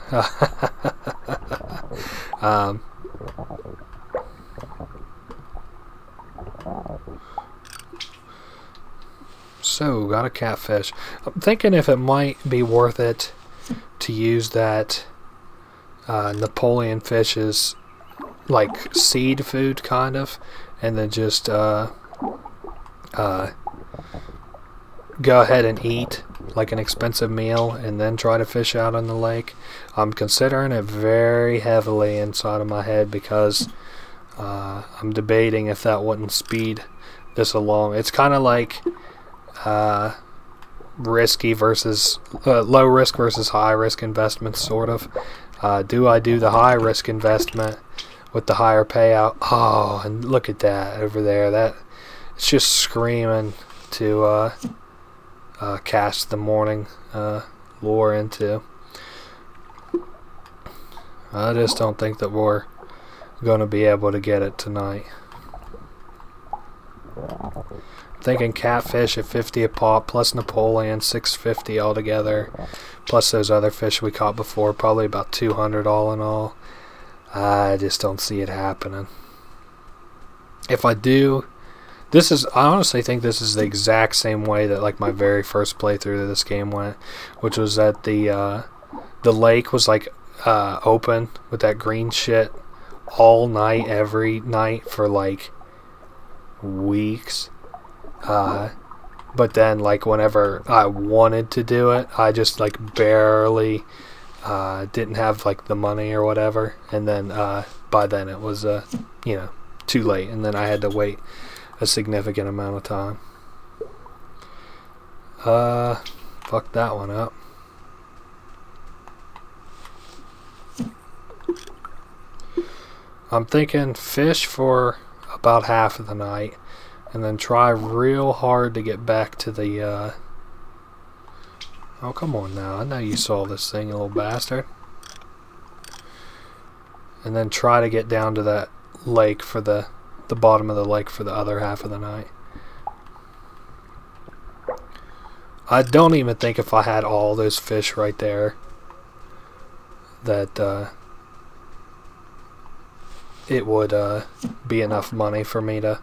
So, got a catfish. I'm thinking if it might be worth it to use that Napoleon fish as like seed food, kind of, and then just go ahead and eat like an expensive meal and then try to fish out on the lake. I'm considering it very heavily inside of my head because I'm debating if that wouldn't speed this along. It's kind of like risky versus low risk versus high risk investments, sort of. Do I do the high risk investment with the higher payout? Oh, and look at that over there. That it's just screaming to cast the morning lure into. I just don't think that we're going to be able to get it tonight. I'm thinking catfish at 50 a pop, plus Napoleon, 650 altogether, plus those other fish we caught before, probably about 200 all in all. I just don't see it happening. If I do, I honestly think this is the exact same way that like my very first playthrough of this game went, which was that the lake was like open with that green shit all night, every night for like weeks. But then like whenever I wanted to do it, I just like barely didn't have like the money or whatever, and then by then it was you know, too late, and then I had to wait a significant amount of time. Fuck that one up. I'm thinking fish for about half of the night and then try real hard to get back to the oh, come on now. I know you saw this thing, you little bastard. And then try to get down to that lake for the bottom of the lake for the other half of the night. I don't even think if I had all those fish right there that it would be enough money for me to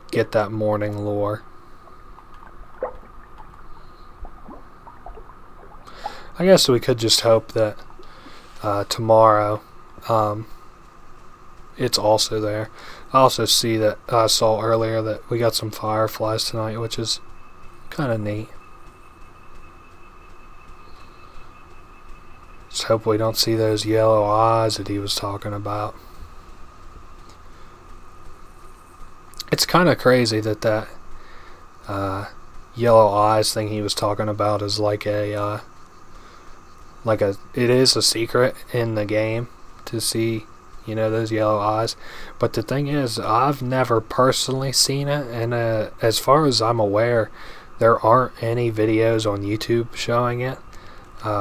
get that morning lure. I guess we could just hope that tomorrow it's also there. I also see that I saw earlier that we got some fireflies tonight, which is kind of neat. Just hope we don't see those yellow eyes that he was talking about. It's kind of crazy that yellow eyes thing he was talking about is like a it is a secret in the game to see, you know, those yellow eyes. But the thing is, I've never personally seen it, and as far as I'm aware, there aren't any videos on YouTube showing it.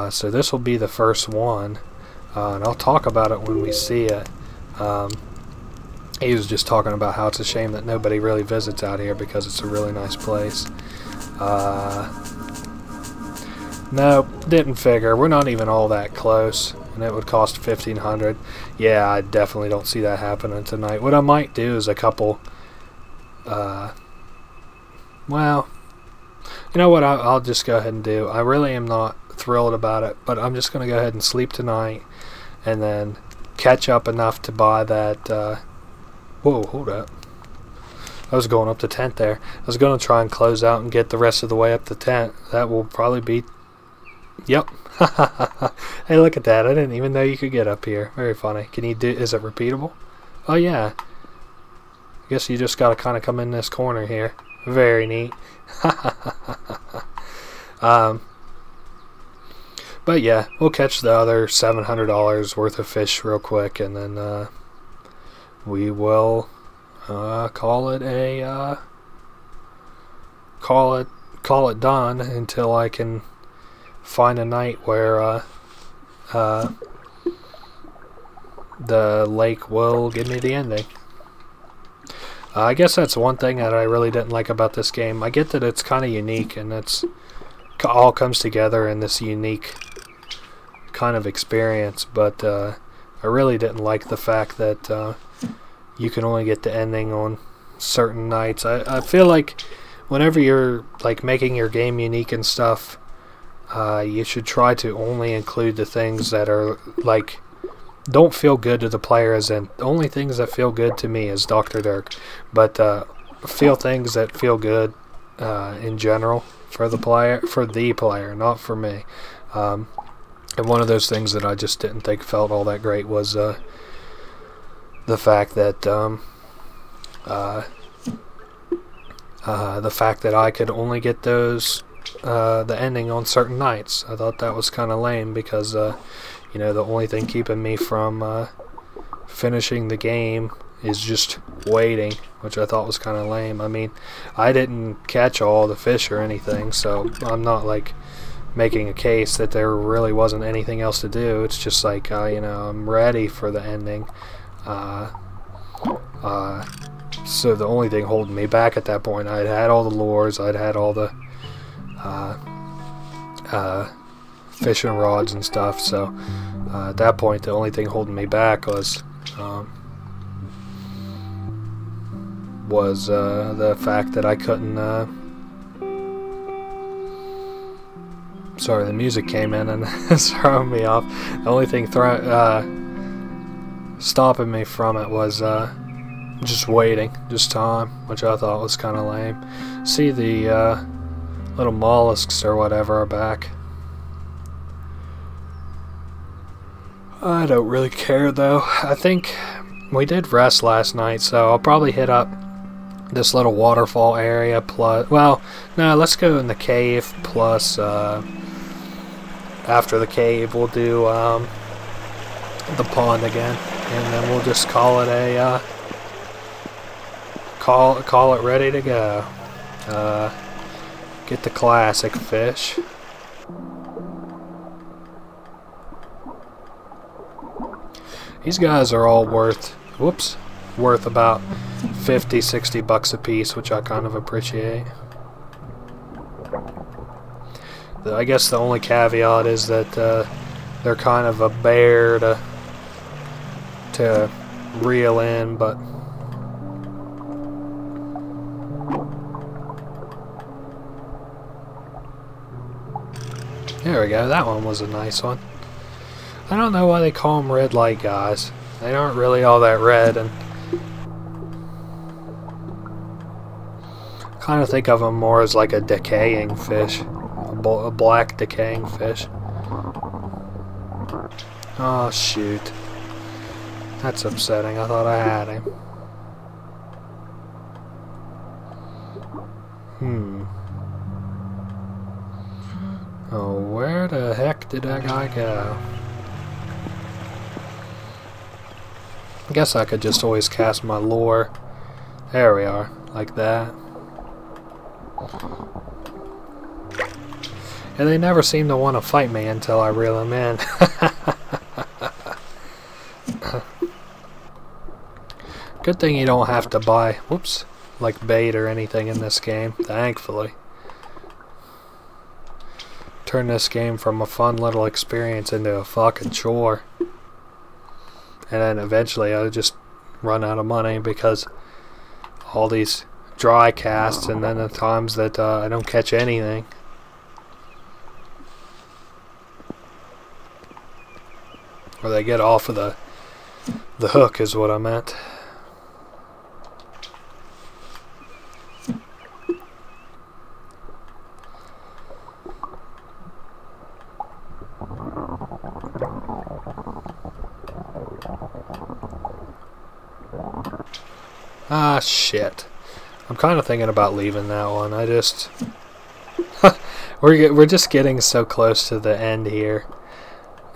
So this will be the first one, and I'll talk about it when we see it. He was just talking about how it's a shame that nobody really visits out here because it's a really nice place. No, didn't figure. We're not even all that close, and it would cost $1,500. Yeah, I definitely don't see that happening tonight. What I might do is a couple, well, you know what I'll just go ahead and do. I really am not thrilled about it, but I'm just going to go ahead and sleep tonight and then catch up enough to buy that, Whoa, hold up. I was going up the tent there. I was going to try and close out and get the rest of the way up the tent. That will probably be... Yep. Hey, look at that. I didn't even know you could get up here. Very funny. Can you do... Is it repeatable? Oh, yeah. I guess you just got to kind of come in this corner here. Very neat. But yeah, we'll catch the other $700 worth of fish real quick, and then we will call it done until I can find a night where the lake will give me the ending. I guess that's one thing that I really didn't like about this game. I get that it's kind of unique, and it's all comes together in this unique kind of experience, but I really didn't like the fact that you can only get the ending on certain nights. I feel like whenever you're like making your game unique and stuff, you should try to only include the things that are like don't feel good to the player, as in the only things that feel good to me is Dr. Dirk, but feel things that feel good in general for the player, not for me. And one of those things that I just didn't think felt all that great was the fact that I could only get those the ending on certain nights. I thought that was kind of lame because you know, the only thing keeping me from finishing the game is just waiting, which I thought was kind of lame. I mean, I didn't catch all the fish or anything, so I'm not like making a case that there really wasn't anything else to do. It's just like you know, I'm ready for the ending. So the only thing holding me back at that point, I'd had all the lures, I'd had all the fishing rods and stuff, so at that point the only thing holding me back was the fact that I couldn't sorry, the music came in and it's throwing me off. The only thing stopping me from it was just waiting, just time, which I thought was kind of lame. See, the little mollusks or whatever are back. I don't really care though. I think we did rest last night, so I'll probably hit up this little waterfall area plus, well, no, let's go in the cave plus after the cave we'll do the pond again, and then we'll just call it a call it ready to go. Get the classic fish. These guys are all worth about 50-60 bucks a piece, which I kind of appreciate. I guess the only caveat is that they're kind of a bear to reel in, but there we go. That one was a nice one. I don't know why they call them red light guys. They aren't really all that red, and kind of think of them more as like a decaying fish, a black decaying fish. Oh shoot, that's upsetting. I thought I had him. Oh, where the heck did that guy go? I guess I could just always cast my lure. There we are, like that. And they never seem to want to fight me until I reel them in. Good thing you don't have to buy, whoops, like bait or anything in this game, thankfully. Turn this game from a fun little experience into a fucking chore. And then eventually I'll just run out of money because all these dry casts, and then the times that I don't catch anything. Or they get off of the hook is what I meant. Ah, shit. I'm kind of thinking about leaving that one. I just... we're just getting so close to the end here.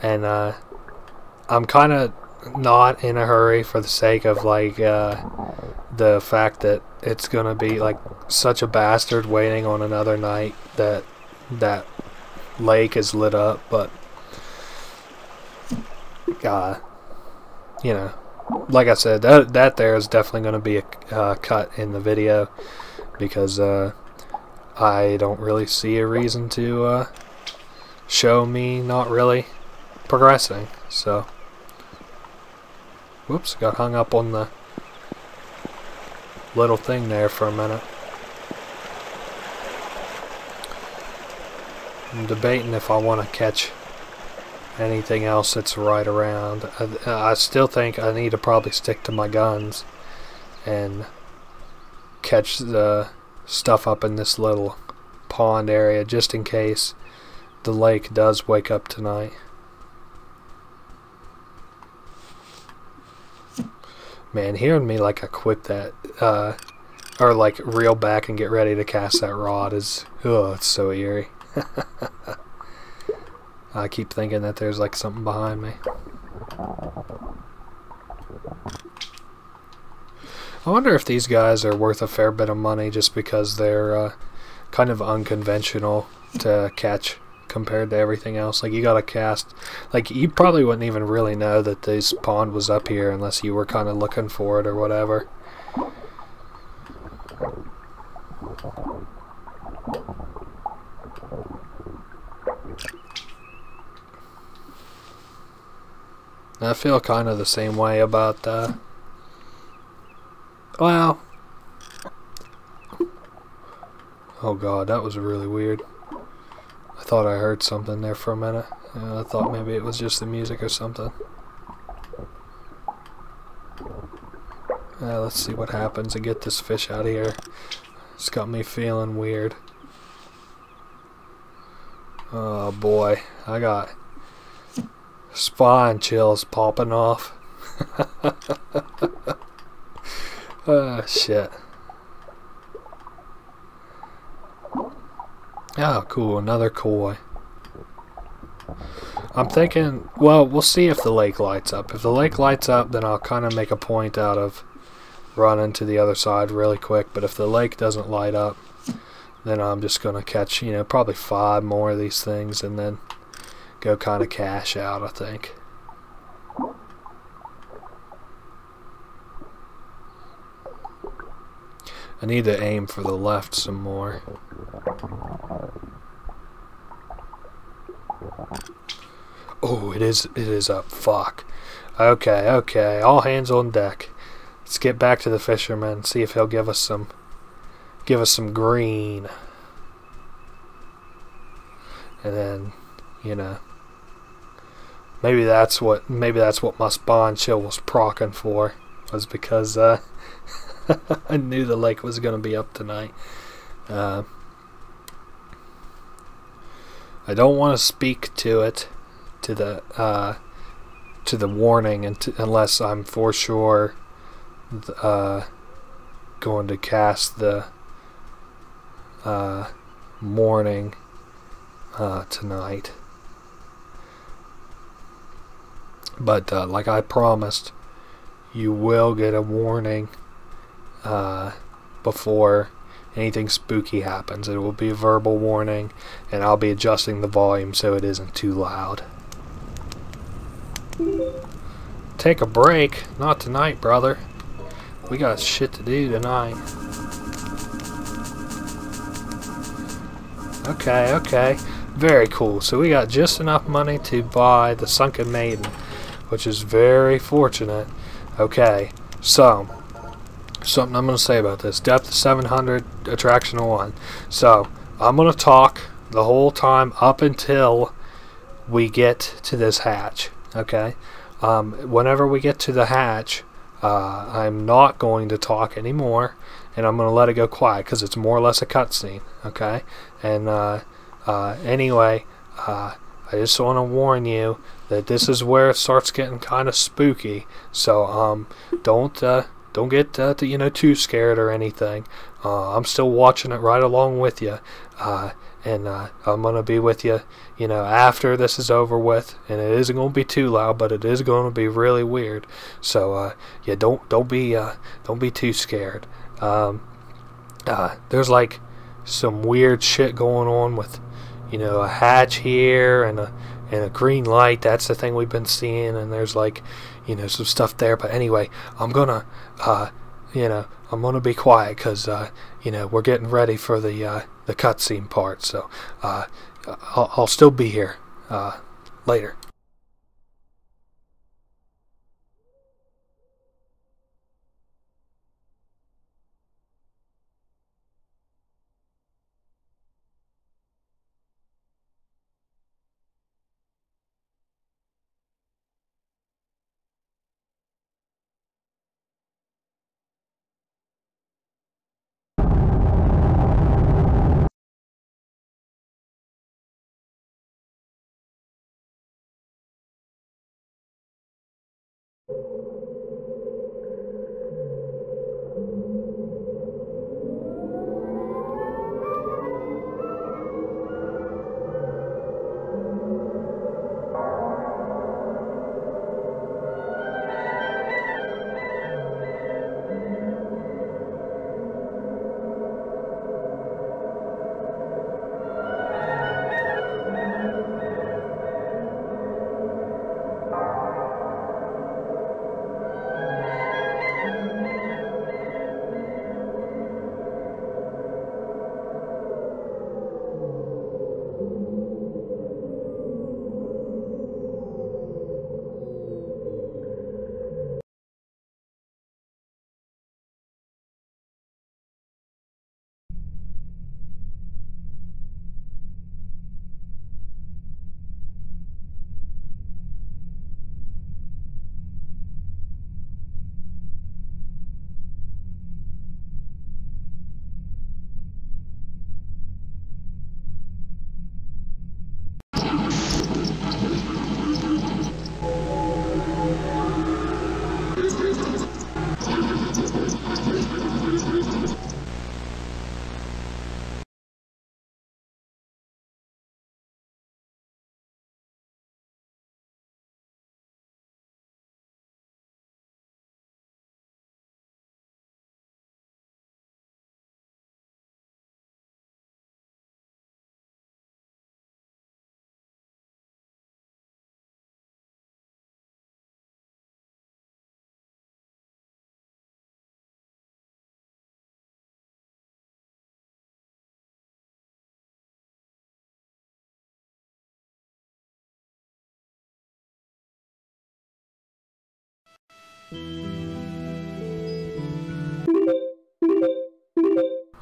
And, I'm kind of not in a hurry for the sake of, like, the fact that it's gonna be, like, such a bastard waiting on another night that that lake is lit up, but... you know, like I said, that there is definitely going to be a cut in the video, because I don't really see a reason to show me not really progressing. So, whoops, got hung up on the little thing there for a minute. I'm debating if I want to catch anything else that's right around. I still think I need to probably stick to my guns and catch the stuff up in this little pond area, just in case the lake does wake up tonight. Man, hearing me like equip that or like reel back and get ready to cast that rod is, oh, it's so eerie. I keep thinking that there's like something behind me. I wonder if these guys are worth a fair bit of money just because they're kind of unconventional to catch compared to everything else. Like, you gotta cast, like, you probably wouldn't even really know that this pond was up here unless you were kind of looking for it or whatever. I feel kind of the same way about well, oh god, that was really weird. I thought I heard something there for a minute. I thought maybe it was just the music or something. Let's see what happens and get this fish out of here. It's got me feeling weird. Oh boy, I got spine chills popping off. Oh shit. Oh cool, another koi. I'm thinking, well, we'll see if the lake lights up. If the lake lights up, then I'll kind of make a point out of running to the other side really quick. But if the lake doesn't light up, then I'm just gonna catch, you know, probably 5 more of these things and then go kind of cash out, I think. I need to aim for the left some more. Oh, it is up. Fuck. Okay, okay. All hands on deck. Let's get back to the fisherman, see if he'll give us some green. And then, you know, maybe that's what my spawn chill was procking for, was because I knew the lake was going to be up tonight. I don't want to speak to it, to the warning, unless I'm for sure going to cast the warning tonight. But like I promised, you will get a warning before anything spooky happens. It will be a verbal warning, and I'll be adjusting the volume so it isn't too loud. Take a break? Not tonight, brother. We got shit to do tonight. Okay, okay. Very cool. So we got just enough money to buy the Sunken Maiden, which is very fortunate. Okay, so something I'm going to say about this. Depth of 700, attraction of 1. So I'm going to talk the whole time up until we get to this hatch. Okay? Whenever we get to the hatch, I'm not going to talk anymore, and I'm going to let it go quiet because it's more or less a cutscene. Okay? And anyway, I just want to warn you that this is where it starts getting kind of spooky. So don't don't get you know, too scared or anything. I'm still watching it right along with you, and I'm gonna be with you, you know, after this is over with. And it isn't gonna be too loud, but it is gonna be really weird. So yeah, don't be too scared. There's like some weird shit going on with, you know, a hatch here and a green light. That's the thing we've been seeing. And there's like, you know, some stuff there. But anyway, I'm gonna you know, I'm gonna be quiet because you know, we're getting ready for the cutscene part. So I'll still be here later.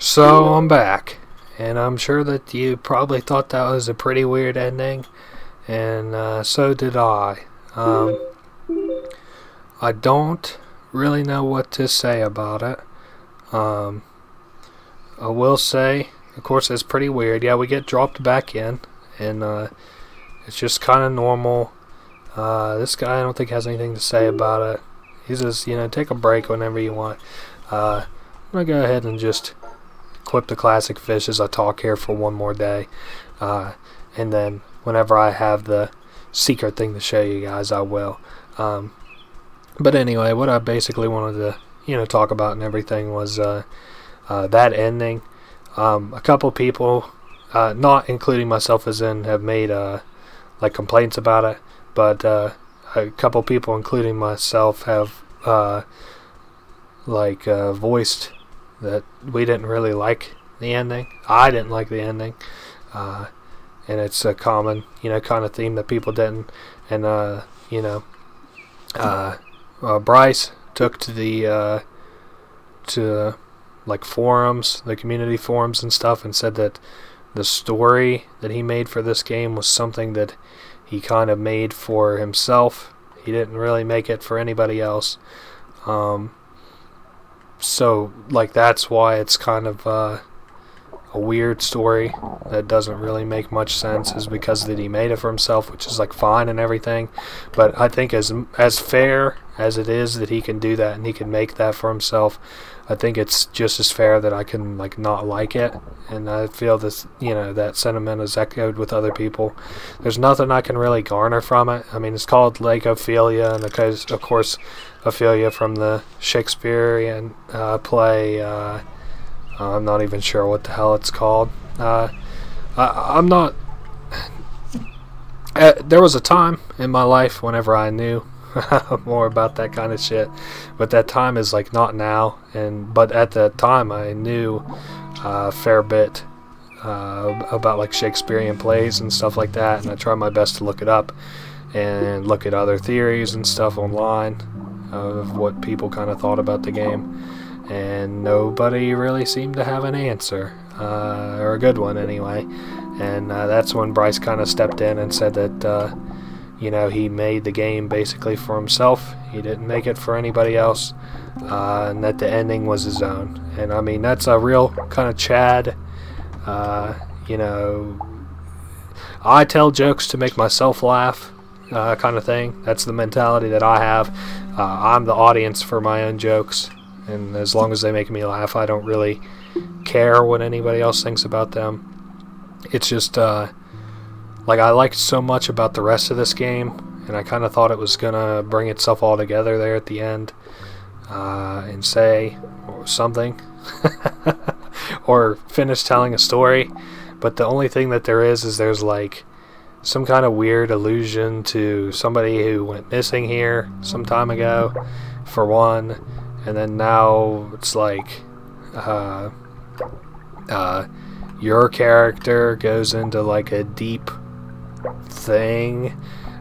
So I'm back, and I'm sure that you probably thought that was a pretty weird ending, and so did I. I don't really know what to say about it. I will say, of course, it's pretty weird. Yeah, we get dropped back in, and it's just kind of normal. This guy, I don't think, has anything to say about it. He's just, you know, take a break whenever you want. I'm gonna go ahead and just equip the classic fish as I talk here for one more day, and then whenever I have the secret thing to show you guys, I will. But anyway, what I basically wanted to, you know, talk about and everything was that ending. A couple people, not including myself as in, have made like complaints about it, but a couple people, including myself, have voiced that we didn't really like the ending. I didn't like the ending, and it's a common, you know, kind of theme that people didn't. And you know, Bryce took to the like forums, the community forums and stuff, and said that the story that he made for this game was something that he kind of made for himself. He didn't really make it for anybody else. So, like, that's why it's kind of a weird story that doesn't really make much sense, is because that he made it for himself, which is like fine and everything. But I think as fair as it is that he can do that and he can make that for himself, I think it's just as fair that I can like not like it. And I feel this, you know, that sentiment is echoed with other people. There's nothing I can really garner from it. I mean, it's called Lake Ophelia, and of course Ophelia from the Shakespearean play. I'm not even sure what the hell it's called. I'm not. There was a time in my life whenever I knew more about that kind of shit, but that time is like not now. But at that time I knew a fair bit about like Shakespearean plays and stuff like that, and I tried my best to look it up and look at other theories and stuff online of what people kind of thought about the game, and nobody really seemed to have an answer, or a good one anyway. And that's when Bryce kind of stepped in and said that you know, he made the game basically for himself. He didn't make it for anybody else, and that the ending was his own. And I mean, that's a real kind of Chad, you know, I tell jokes to make myself laugh kind of thing. That's the mentality that I have. I'm the audience for my own jokes, and as long as they make me laugh, I don't really care what anybody else thinks about them. It's just like, I liked so much about the rest of this game, and I kind of thought it was gonna bring itself all together there at the end, and say something or finish telling a story. But the only thing that there is there's like some kind of weird allusion to somebody who went missing here some time ago, for one, and then now it's like your character goes into like a deep thing,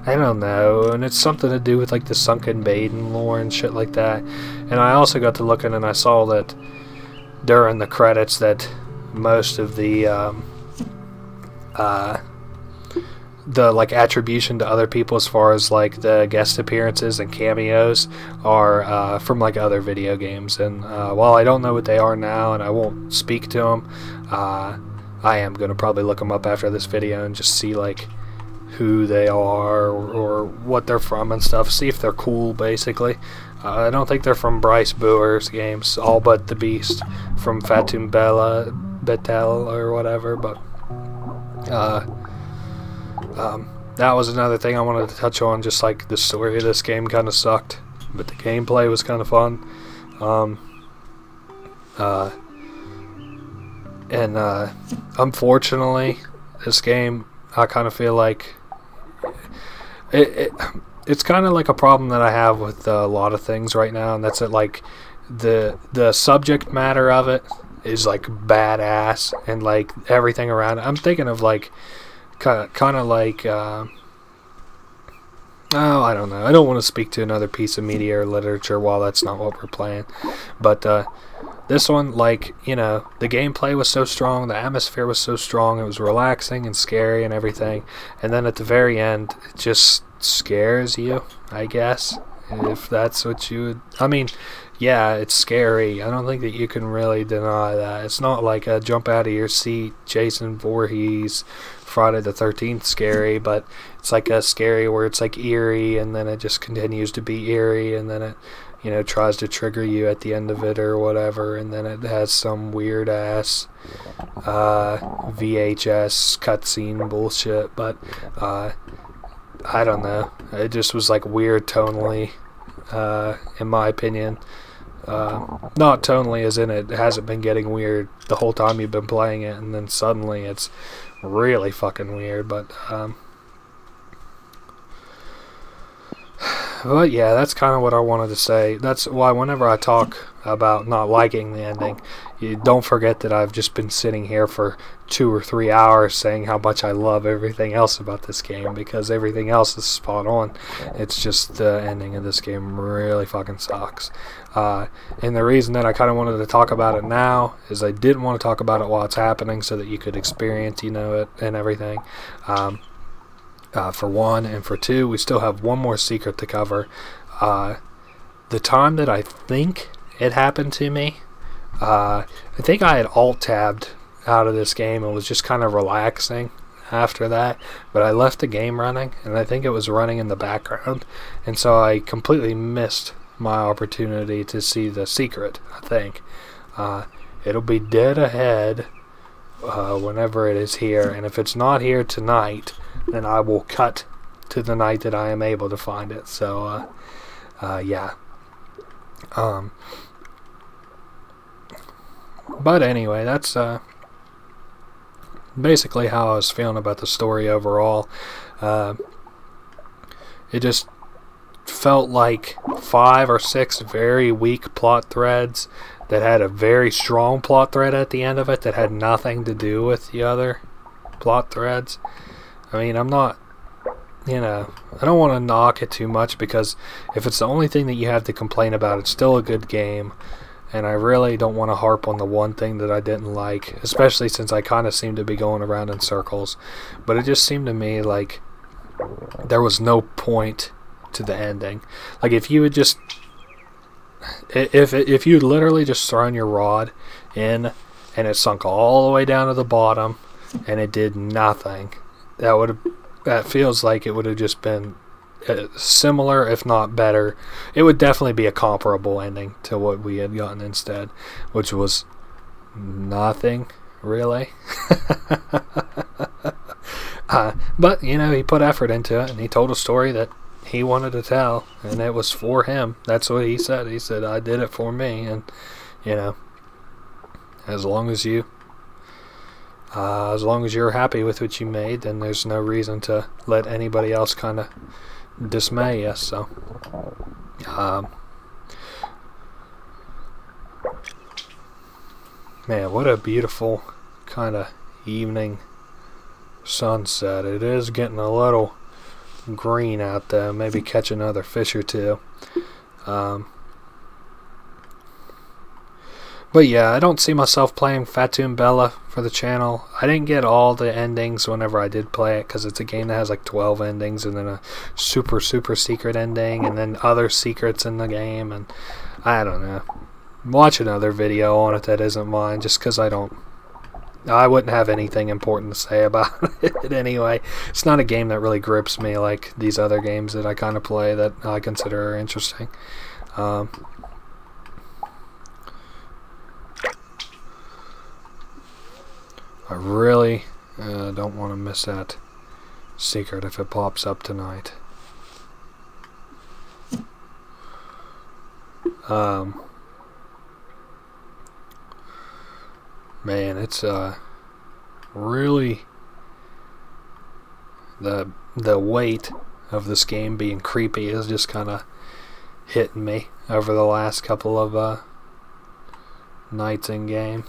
I don't know, and it's something to do with like the Sunken Maiden lore and shit like that. And I also got to looking, and I saw that during the credits that most of the like attribution to other people as far as like the guest appearances and cameos are from like other video games. And while I don't know what they are now and I won't speak to them, I am going to probably look them up after this video and just see like who they are, or what they're from and stuff, see if they're cool basically. I don't think they're from Bryce Boer's games, all but the Beast from Fatum Betel or whatever, but that was another thing I wanted to touch on. Just like the story of this game kind of sucked, but the gameplay was kind of fun. Unfortunately, this game, I kind of feel like it's kind of like a problem that I have with a lot of things right now, and that's it. Like the subject matter of it is like badass, and like everything around it. I'm thinking of like kind of like oh, I don't know. I don't want to speak to another piece of media or literature while that's not what we're playing, but this one, like, you know, the gameplay was so strong, the atmosphere was so strong, it was relaxing and scary and everything, and then at the very end, it just scares you, I guess, if that's what you would... I mean, yeah, it's scary. I don't think that you can really deny that. It's not like a jump out of your seat, Jason Voorhees, Friday the 13th scary, but it's like a scary where it's like eerie, and then it just continues to be eerie, and then it, you know, tries to trigger you at the end of it or whatever, and then it has some weird ass VHS cutscene bullshit. But I don't know, it just was like weird tonally, in my opinion. Not tonally as in it hasn't been getting weird the whole time you've been playing it, and then suddenly it's really fucking weird. But yeah, that's kind of what I wanted to say. That's why whenever I talk about not liking the ending, you don't forget that I've just been sitting here for 2 or 3 hours saying how much I love everything else about this game, because everything else is spot on. It's just the ending of this game really fucking sucks. And the reason that I kind of wanted to talk about it now is I didn't want to talk about it while it's happening, so that you could experience, you know, it and everything. For one, and for two, we still have one more secret to cover. The time that I think it happened to me, I think I had alt-tabbed out of this game and was just kind of relaxing after that, but I left the game running, and I think it was running in the background, and so I completely missed my opportunity to see the secret, I think. It'll be dead ahead whenever it is here, and if it's not here tonight, then I will cut to the night that I am able to find it. So yeah. But anyway, that's basically how I was feeling about the story overall. It just felt like 5 or 6 very weak plot threads that had a very strong plot thread at the end of it that had nothing to do with the other plot threads. I mean, I'm not, you know, I don't want to knock it too much, because if it's the only thing that you have to complain about, it's still a good game, and I really don't want to harp on the one thing that I didn't like, especially since I kind of seem to be going around in circles. But it just seemed to me like there was no point to the ending. Like, if you had just, if you'd literally just thrown your rod in and it sunk all the way down to the bottom and it did nothing, that feels like it would have just been similar, if not better. It would definitely be a comparable ending to what we had gotten instead, which was nothing really. But you know, he put effort into it, and he told a story that he wanted to tell, and it was for him. That's what he said. He said, I did it for me. And you know, as long as you're happy with what you made, then there's no reason to let anybody else kind of dismay you. So man, what a beautiful kind of evening sunset. It is getting a little green out there. Maybe catch another fish or two. But yeah, I don't see myself playing Fatu and Bella for the channel. I didn't get all the endings whenever I did play it, because it's a game that has like 12 endings, and then a super secret ending, and then other secrets in the game, and I don't know. Watch another video on it that isn't mine, just because I wouldn't have anything important to say about it anyway. It's not a game that really grips me like these other games that I kind of play that I consider interesting. I really don't want to miss that secret if it pops up tonight. Man, it's really the weight of this game being creepy is just kind of hitting me over the last couple of nights in game.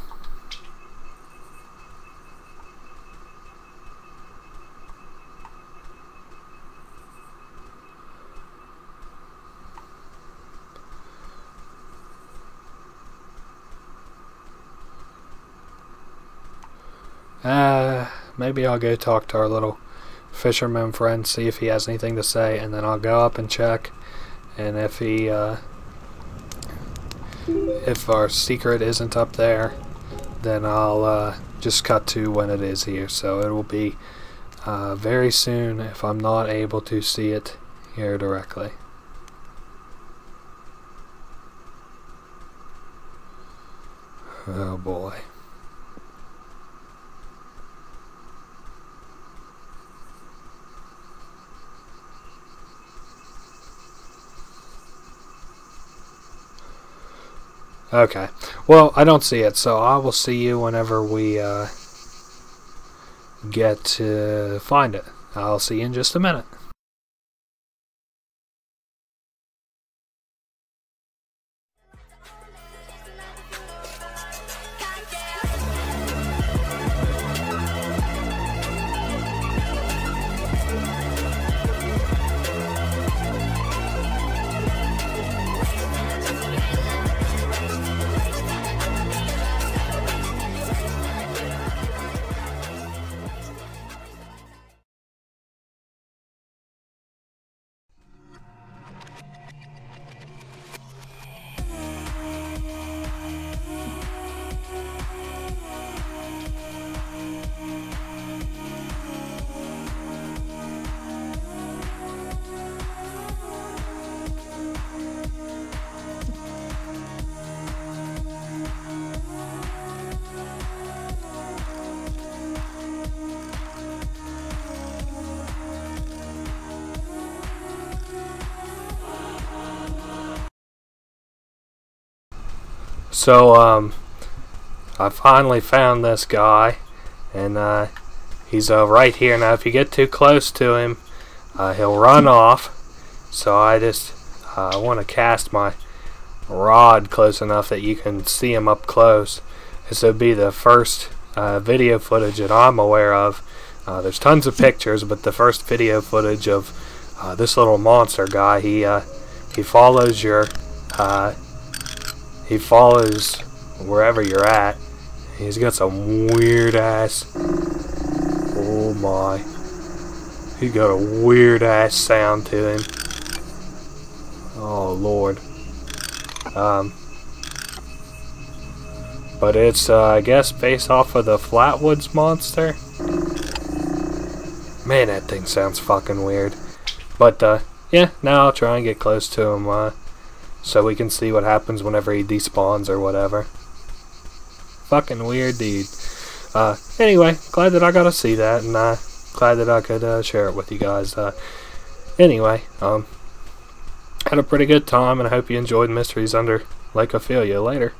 Maybe I'll go talk to our little fisherman friend, see if he has anything to say, and then I'll go up and check, and if our secret isn't up there, then I'll just cut to when it is here. So it will be very soon if I'm not able to see it here directly. Oh boy. Okay, well, I don't see it, so I will see you whenever we get to find it. I'll see you in just a minute. So, I finally found this guy, and he's right here. Now, if you get too close to him, he'll run off. So I just want to cast my rod close enough that you can see him up close. This would be the first video footage that I'm aware of. There's tons of pictures, but the first video footage of this little monster guy. He follows your he follows wherever you're at. He's got some weird ass. Oh my! He got a weird ass sound to him. Oh Lord. But it's I guess based off of the Flatwoods Monster. Man, that thing sounds fucking weird. But yeah, now I'll try and get close to him so we can see what happens whenever he despawns or whatever. Fucking weird dude. Anyway, glad that I got to see that, and glad that I could share it with you guys. Anyway, had a pretty good time, and I hope you enjoyed Mysteries Under Lake Ophelia. Later.